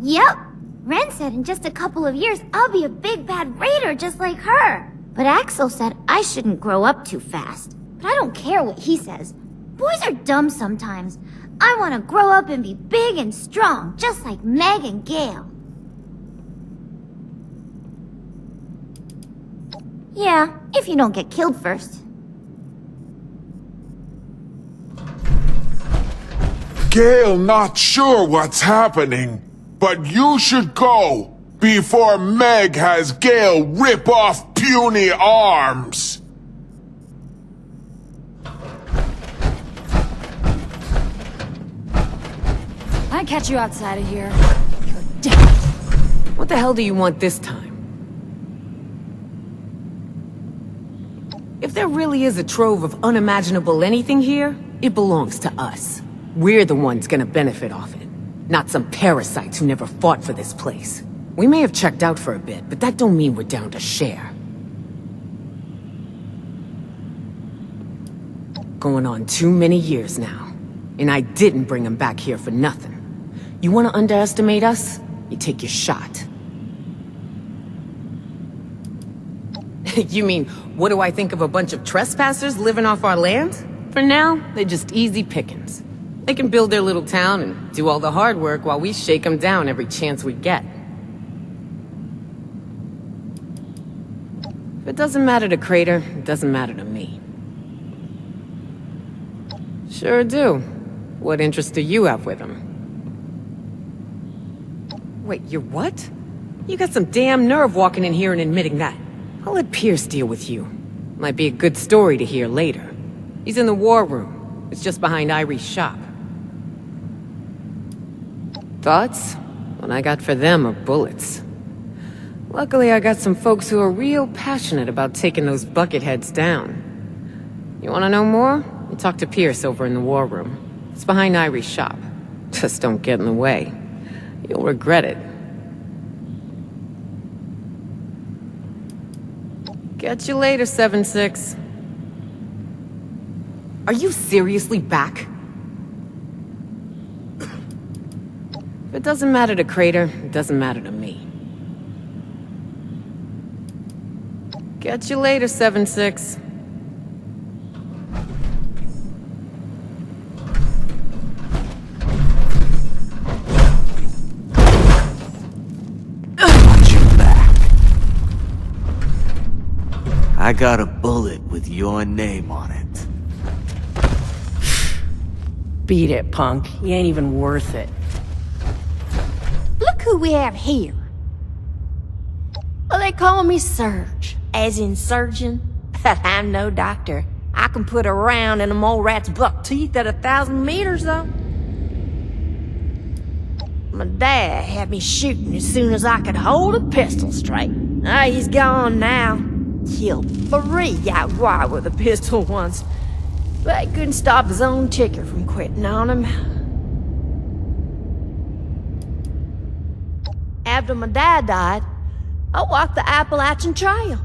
Yep. Ren said in just a couple of years I'll be a big bad raider just like her. But Axel said I shouldn't grow up too fast. But I don't care what he says. Boys are dumb sometimes. I want to grow up and be big and strong, just like Meg and Gale. Yeah, if you don't get killed first. Gale not sure what's happening, but you should go before Meg has Gale rip off puny arms. I'll catch you outside of here. You're dead. What the hell do you want this time? If there really is a trove of unimaginable anything here, it belongs to us. We're the ones gonna benefit off it, not some parasites who never fought for this place. We may have checked out for a bit, but that don't mean we're down to share. Going on too many years now, and I didn't bring him back here for nothing. You wanna underestimate us? You take your shot. You mean, what do I think of a bunch of trespassers living off our land? For now, they're just easy pickings. They can build their little town and do all the hard work while we shake them down every chance we get. If it doesn't matter to Crater, it doesn't matter to me. Sure do. What interest do you have with him? Wait, you're what? You got some damn nerve walking in here and admitting that. I'll let Pierce deal with you. Might be a good story to hear later. He's in the war room. It's just behind Irie's shop. Thoughts? What I got for them are bullets. Luckily, I got some folks who are real passionate about taking those bucketheads down. You wanna know more? You talk to Pierce over in the war room. It's behind Irie's shop. Just don't get in the way. You'll regret it. Catch you later, 7-6. Are you seriously back? If it doesn't matter to Crater, it doesn't matter to me. Catch you later, 7-6. I got a bullet with your name on it. Beat it, punk. You ain't even worth it. Look who we have here. Well, they call me Surge, as in surgeon. But I'm no doctor. I can put a round in a mole rat's buck teeth at 1,000 meters, though. My dad had me shooting as soon as I could hold a pistol straight. He's gone now. Killed 3 out wide with a pistol once, but he couldn't stop his own ticker from quitting on him. After my dad died, I walked the Appalachian Trail.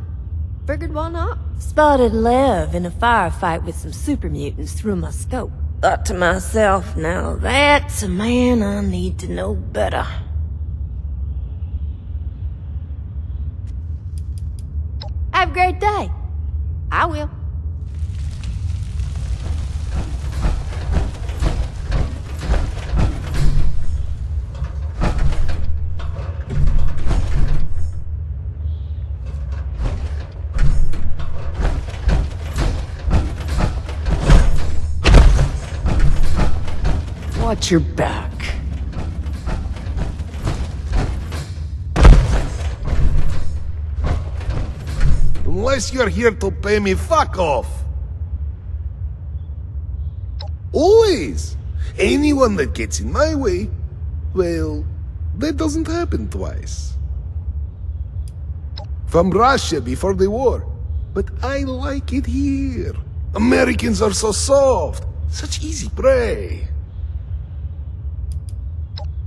Figured why not? Spotted Lev in a firefight with some super mutants through my scope. Thought to myself, now that's a man I need to know better. Have a great day. I will. Watch your back. Unless you're here to pay me, fuck off! Always! Anyone that gets in my way, well, that doesn't happen twice. From Russia before the war, but I like it here. Americans are so soft, such easy prey.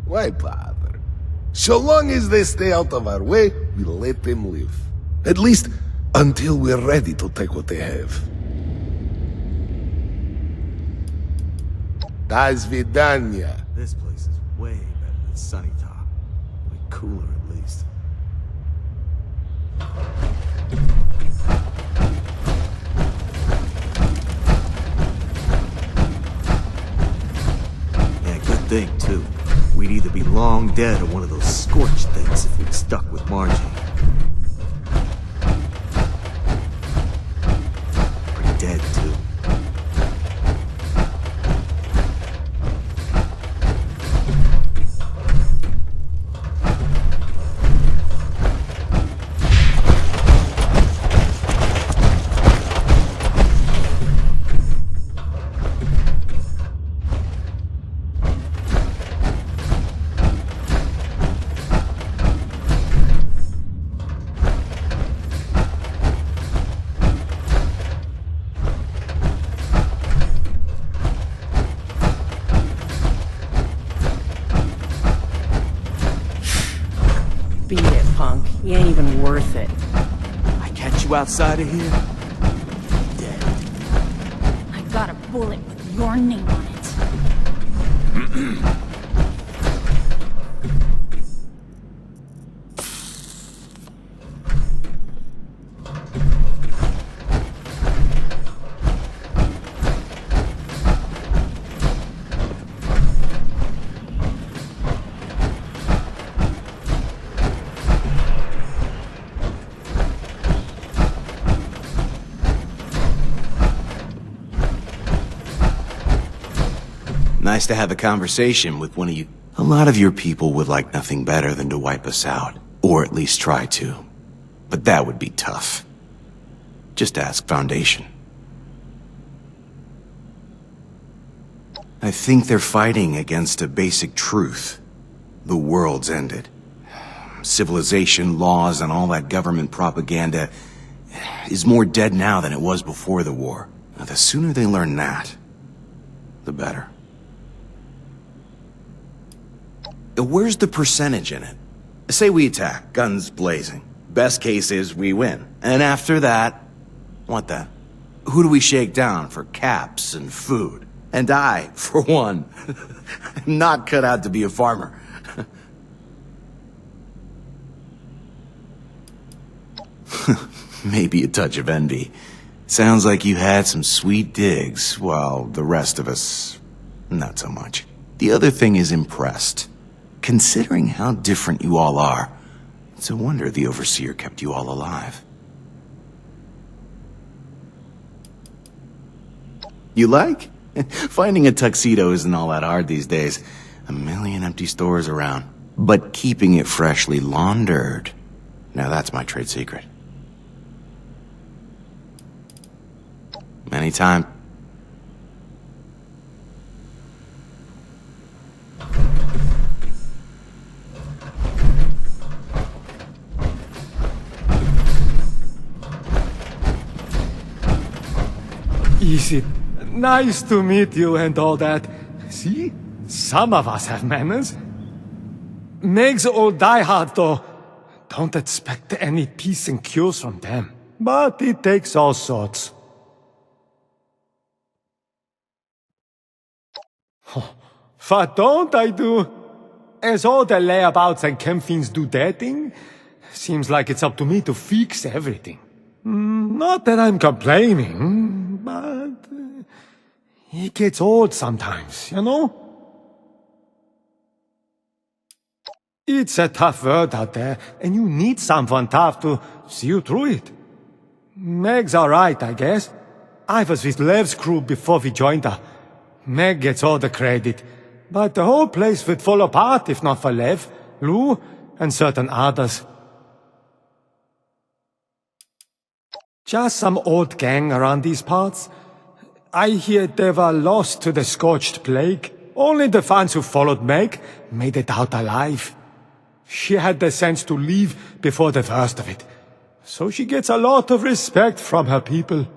Why bother? So long as they stay out of our way, we'll let them live. At least until we're ready to take what they have. До свидания. This place is way better than Sunny Top. Way cooler, at least. Yeah, good thing, too. We'd either be long dead or one of those scorched things if we'd stuck with Margie. Pretty dead, too. Beat it, punk. You ain't even worth it. I catch you outside of here? I got a bullet with your name on it. Nice to have a conversation with one of you. A lot of your people would like nothing better than to wipe us out. Or at least try to. But that would be tough. Just ask Foundation. I think they're fighting against a basic truth. The world's ended. Civilization, laws, and all that government propaganda is more dead now than it was before the war. Now, the sooner they learn that, the better. Where's the percentage in it? Say we attack, guns blazing. Best case is we win. And after that, what then? Who do we shake down for caps and food? And I, for one, am not cut out to be a farmer. Maybe a touch of envy. Sounds like you had some sweet digs, while the rest of us, not so much. The other thing is impressed. Considering how different you all are, it's a wonder the Overseer kept you all alive. You like? Finding a tuxedo isn't all that hard these days. A million empty stores around. But keeping it freshly laundered, now that's my trade secret. Anytime. Easy. Nice to meet you and all that. See? Some of us have manners. Meg's old diehard, though. Don't expect any peace and cures from them. But it takes all sorts. What don't I do? As all the layabouts and chemfiends do their thing, seems like it's up to me to fix everything. Not that I'm complaining, but it gets old sometimes, you know? It's a tough world out there, and you need someone tough to see you through it. Meg's alright, I guess. I was with Lev's crew before we joined her. Meg gets all the credit, but the whole place would fall apart if not for Lev, Lou, and certain others. Just some old gang around these parts. I hear they were lost to the Scorched Plague. Only the fans who followed Meg made it out alive. She had the sense to leave before the worst of it. So she gets a lot of respect from her people.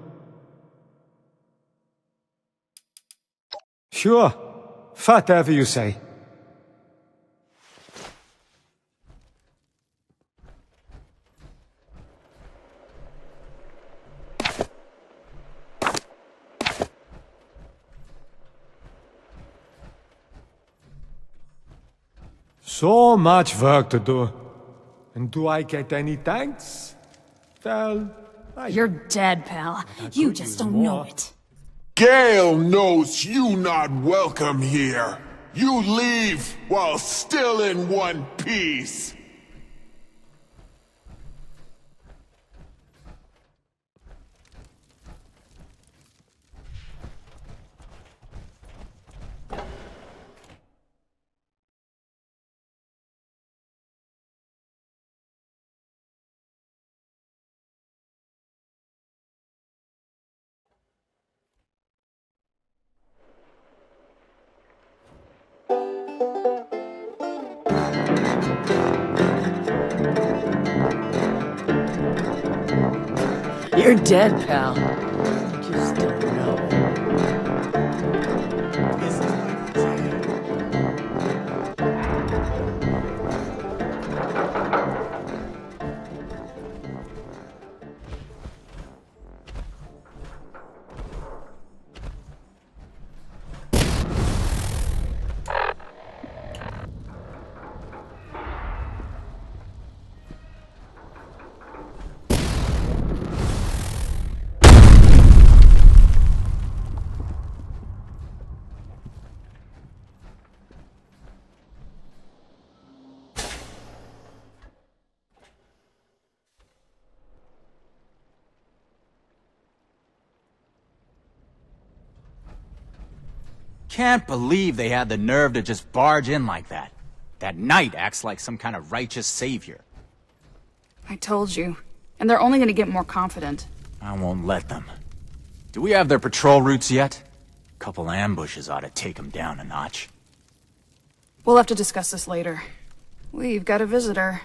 Sure. Whatever you say. So much work to do. And do I get any thanks? Well, You're dead, pal. You just don't know it. Gale knows you not welcome here. You leave while still in one piece. You're dead, pal. You just don't know. Can't believe they had the nerve to just barge in like that. That knight acts like some kind of righteous savior. I told you. And they're only gonna get more confident. I won't let them. Do we have their patrol routes yet? A couple ambushes ought to take them down a notch. We'll have to discuss this later. We've got a visitor.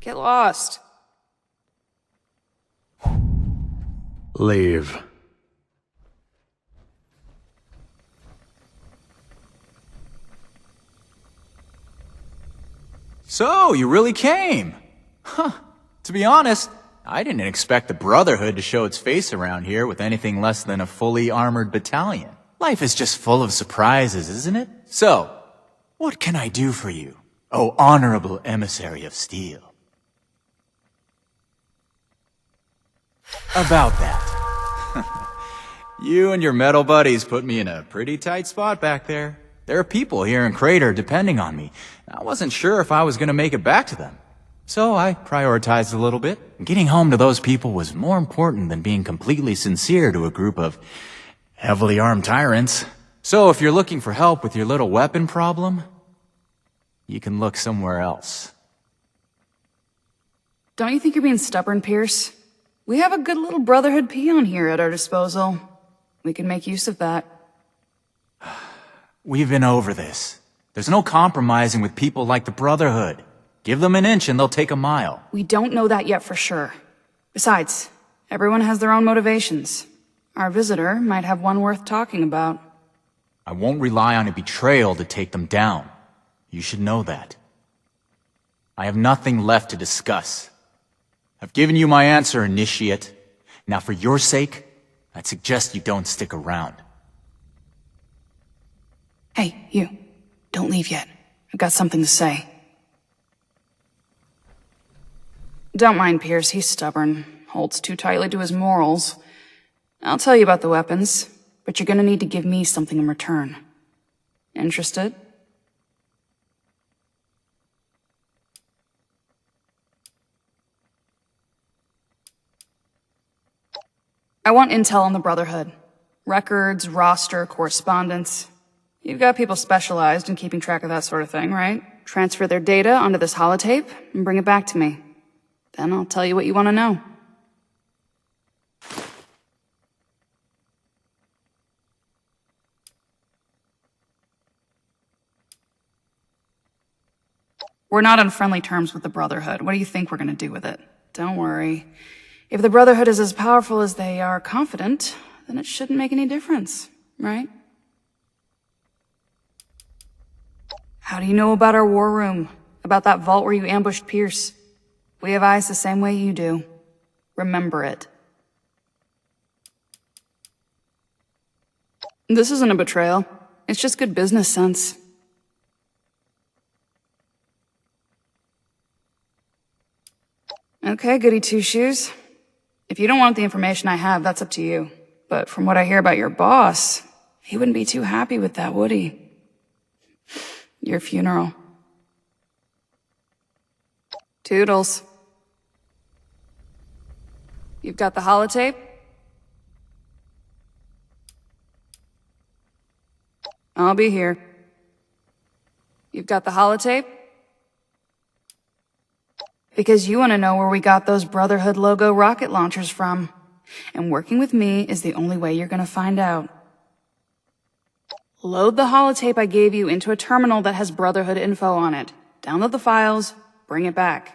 Get lost. Leave. So, you really came? Huh. To be honest, I didn't expect the Brotherhood to show its face around here with anything less than a fully armored battalion. Life is just full of surprises, isn't it? So, what can I do for you, oh honorable emissary of steel? About that. You and your metal buddies put me in a pretty tight spot back there. There are people here in Crater depending on me. I wasn't sure if I was gonna make it back to them. So I prioritized a little bit. Getting home to those people was more important than being completely sincere to a group of heavily armed tyrants. So if you're looking for help with your little weapon problem, you can look somewhere else. Don't you think you're being stubborn, Pierce? We have a good little Brotherhood peon here at our disposal. We can make use of that. We've been over this. There's no compromising with people like the Brotherhood. Give them an inch and they'll take a mile. We don't know that yet for sure. Besides, everyone has their own motivations. Our visitor might have one worth talking about. I won't rely on a betrayal to take them down. You should know that. I have nothing left to discuss. I've given you my answer, Initiate. Now for your sake, I'd suggest you don't stick around. Hey, you. Don't leave yet. I've got something to say. Don't mind Pierce, he's stubborn. Holds too tightly to his morals. I'll tell you about the weapons, but you're gonna need to give me something in return. Interested? I want intel on the Brotherhood. Records, roster, correspondence. You've got people specialized in keeping track of that sort of thing, right? Transfer their data onto this holotape and bring it back to me. Then I'll tell you what you want to know. We're not on friendly terms with the Brotherhood. What do you think we're gonna do with it? Don't worry. If the Brotherhood is as powerful as they are confident, then it shouldn't make any difference, right? How do you know about our war room? About that vault where you ambushed Pierce? We have eyes the same way you do. Remember it. This isn't a betrayal. It's just good business sense. Okay, goody two-shoes. If you don't want the information I have, that's up to you. But from what I hear about your boss, he wouldn't be too happy with that, would he? Your funeral. Toodles. You've got the holotape? I'll be here. You've got the holotape? Because you want to know where we got those Brotherhood logo rocket launchers from. And working with me is the only way you're going to find out. Load the holotape I gave you into a terminal that has Brotherhood info on it. Download the files, bring it back.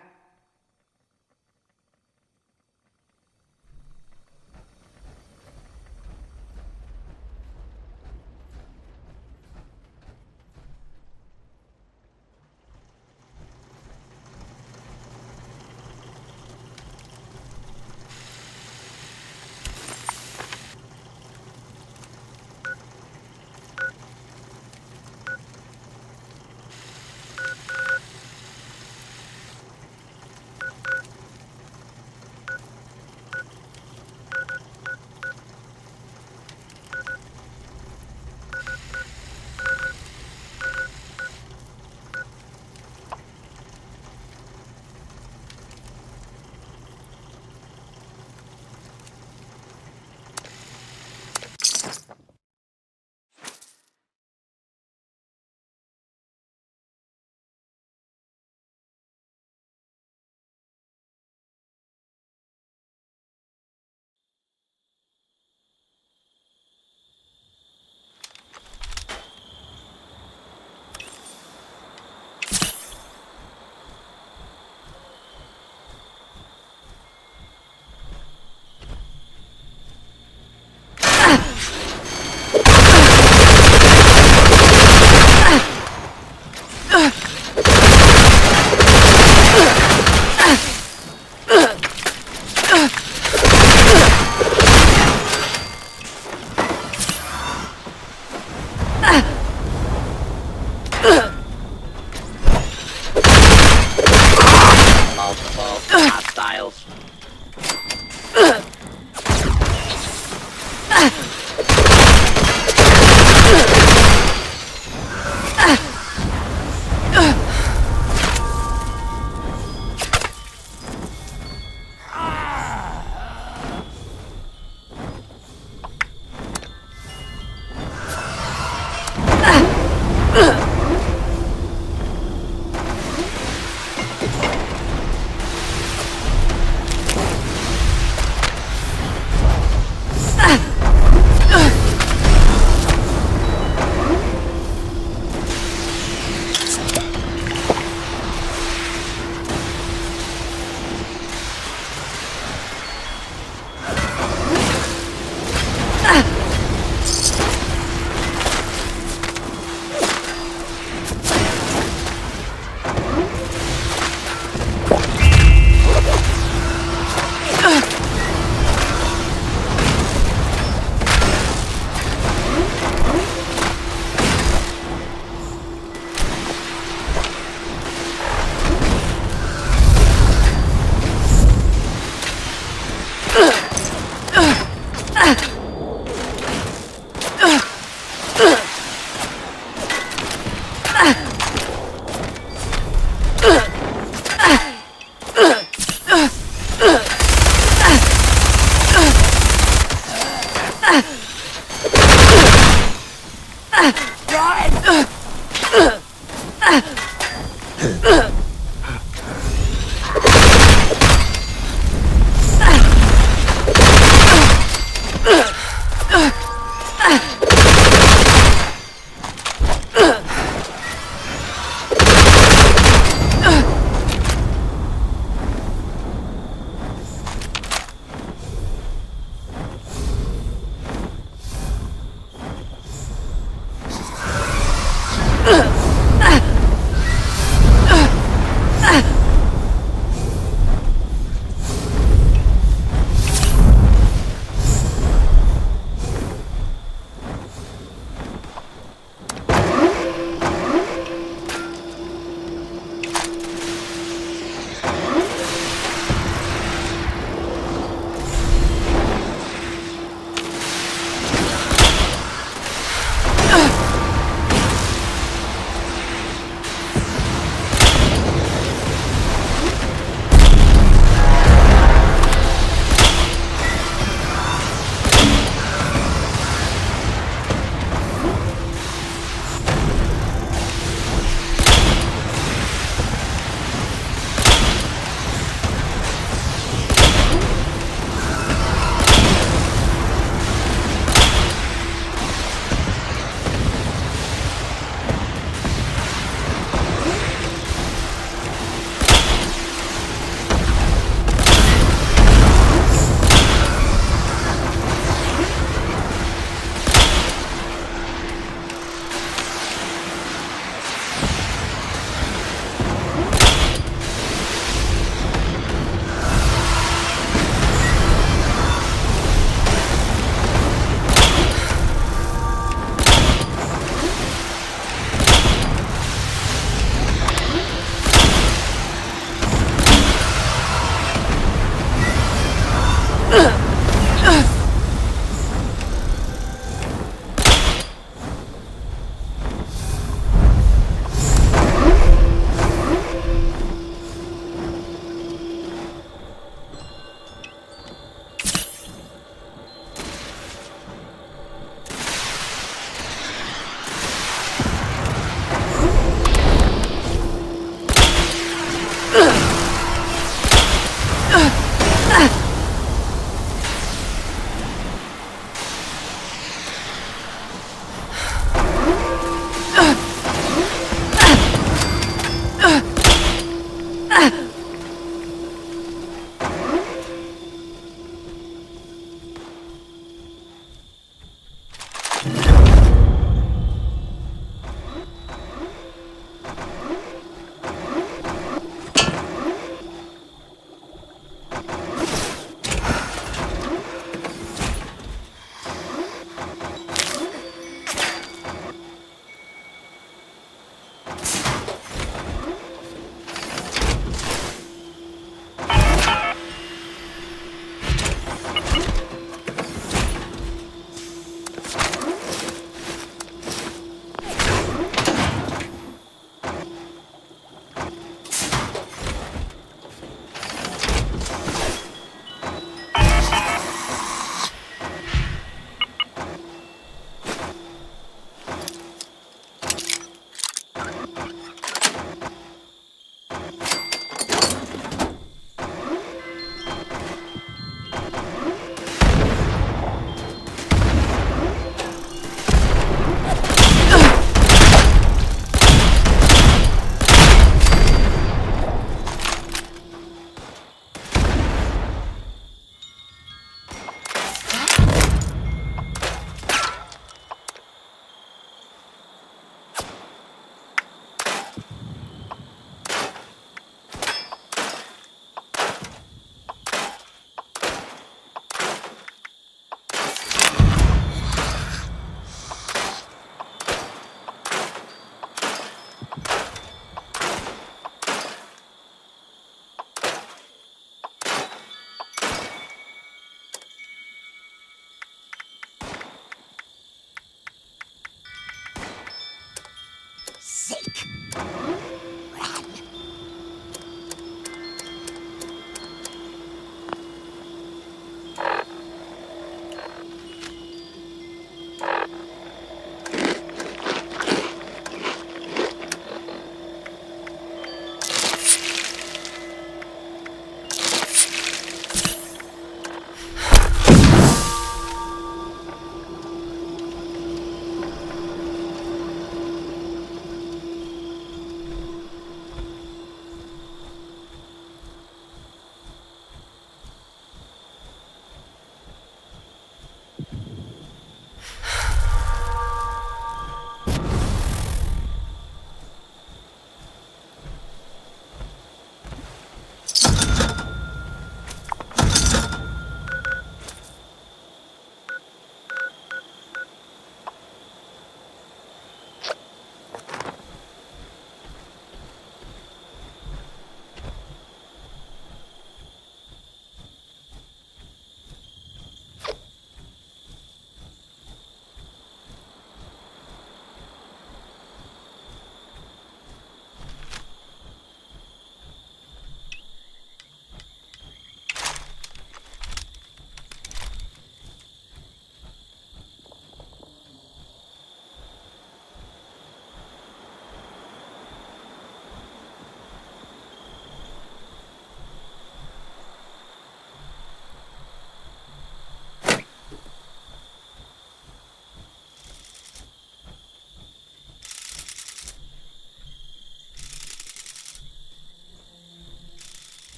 Hostiles.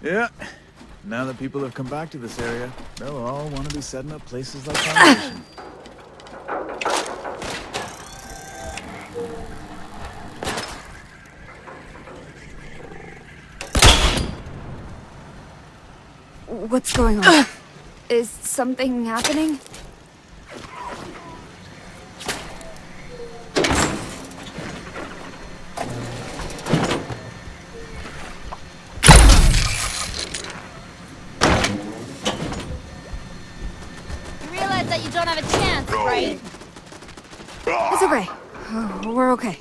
Yeah. Now that people have come back to this area, they'll all want to be setting up places like Foundation. What's going on? Is something happening? You realize that you don't have a chance, right? It's okay. We're okay.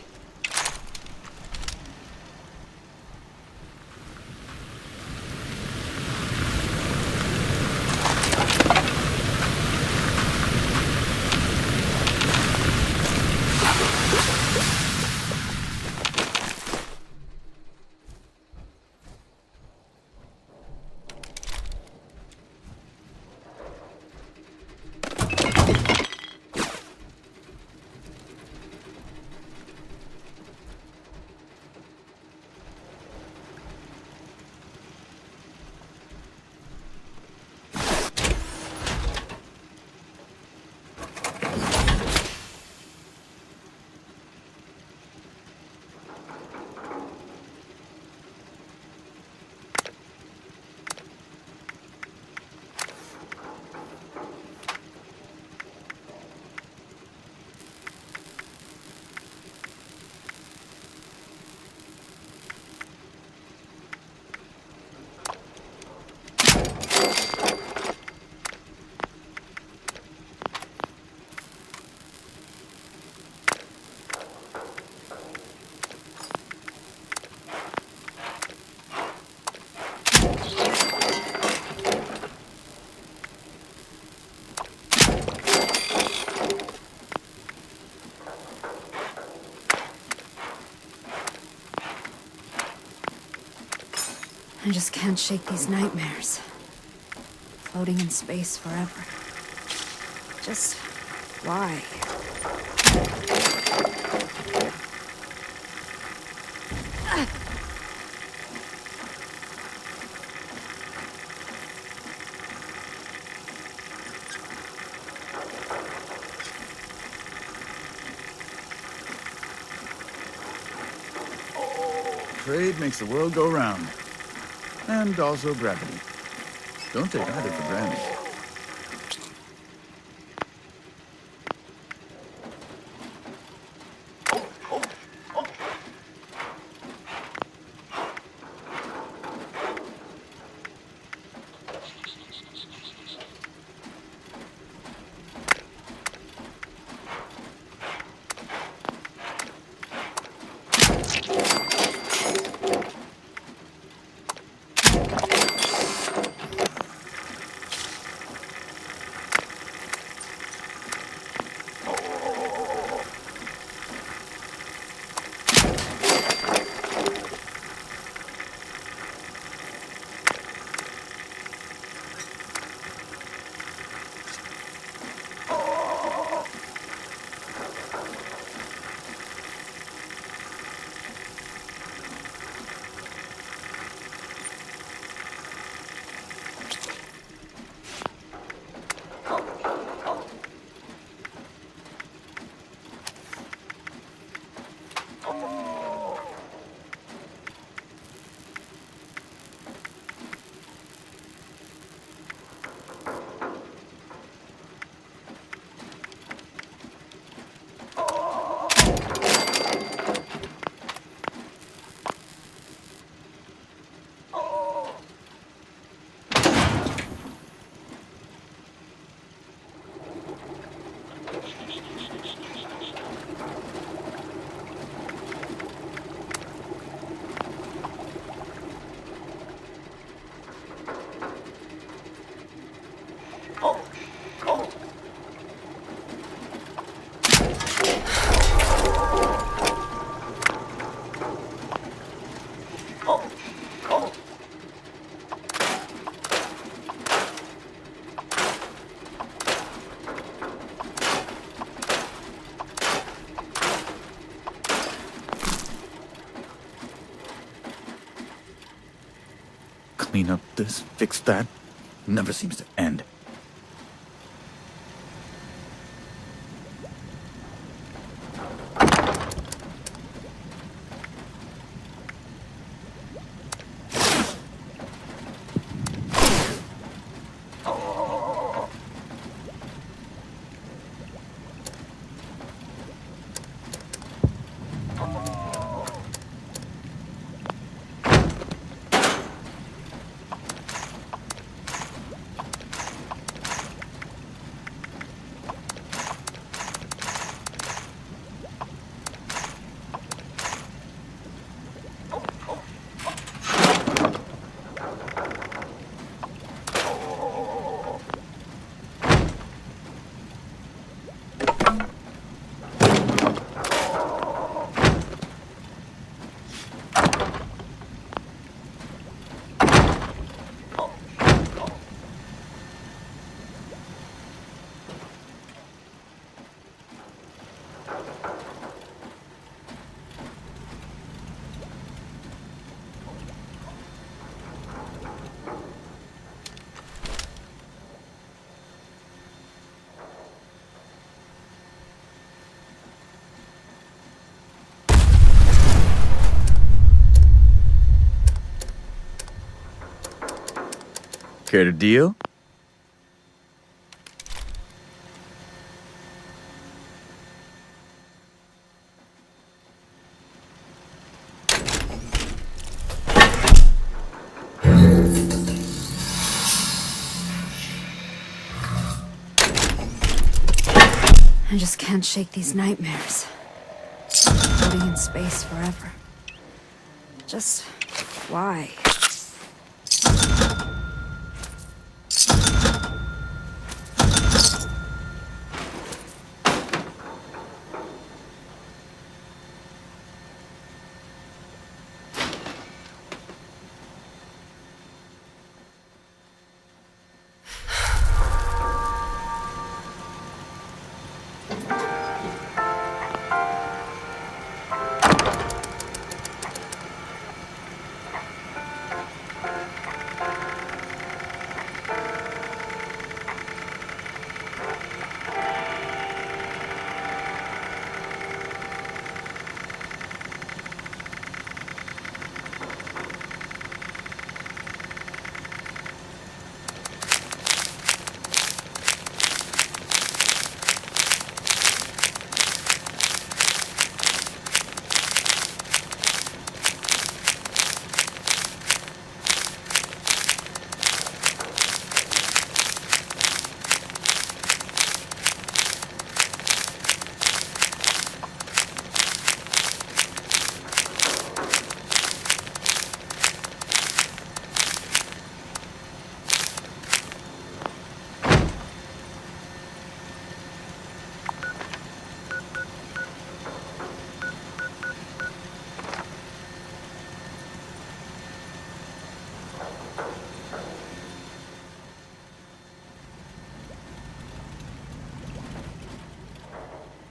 I just can't shake these nightmares. Floating in space forever. Just why? Trade makes the world go round. And also gravity. Don't take either for granted. clean up this, fix that. Never seems to end. Care to deal? I just can't shake these nightmares. Floating in space forever. Just why?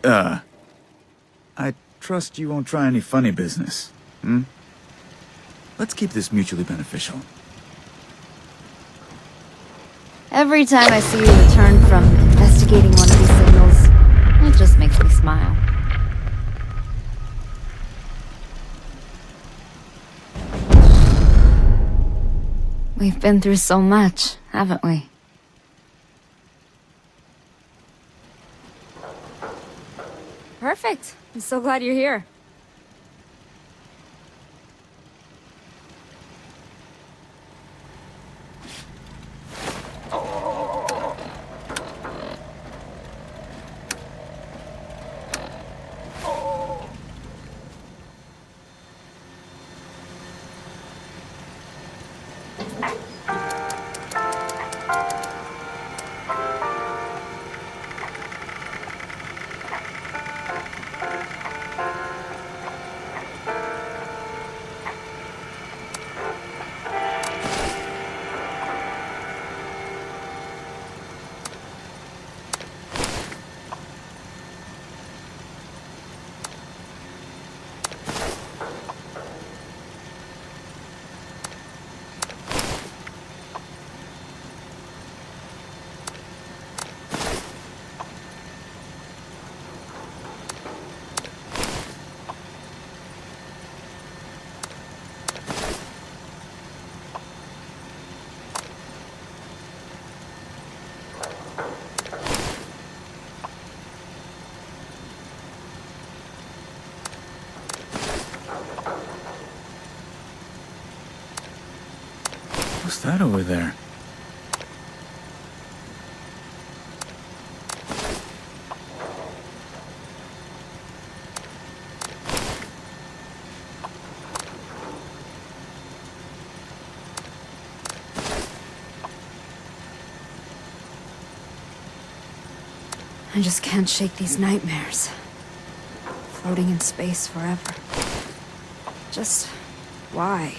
I trust you won't try any funny business, hmm? Let's keep this mutually beneficial. Every time I see you return from investigating one of these signals, it just makes me smile. We've been through so much, haven't we? Perfect. I'm so glad you're here. What's that over there? I just can't shake these nightmares. Floating in space forever. Just why?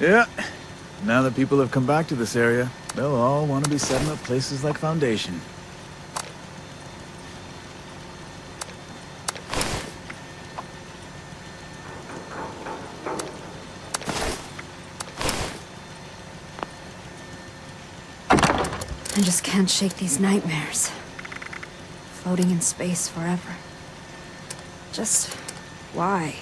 Yeah. Now that people have come back to this area, they'll all want to be setting up places like Foundation. I just can't shake these nightmares. Floating in space forever. Just why?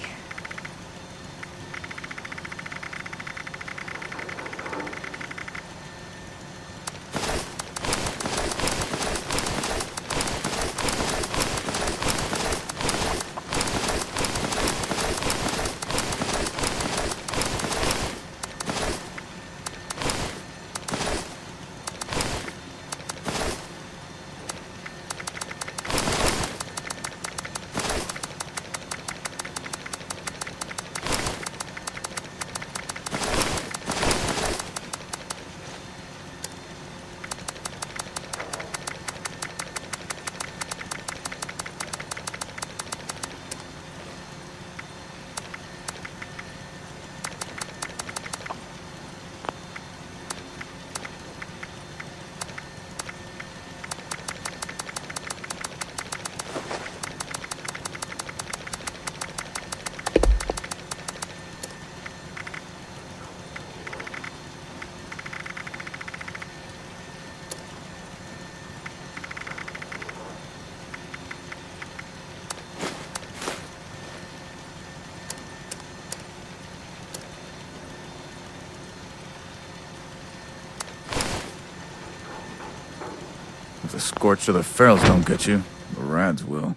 If the Scorch or the Ferals don't get you, the Rads will.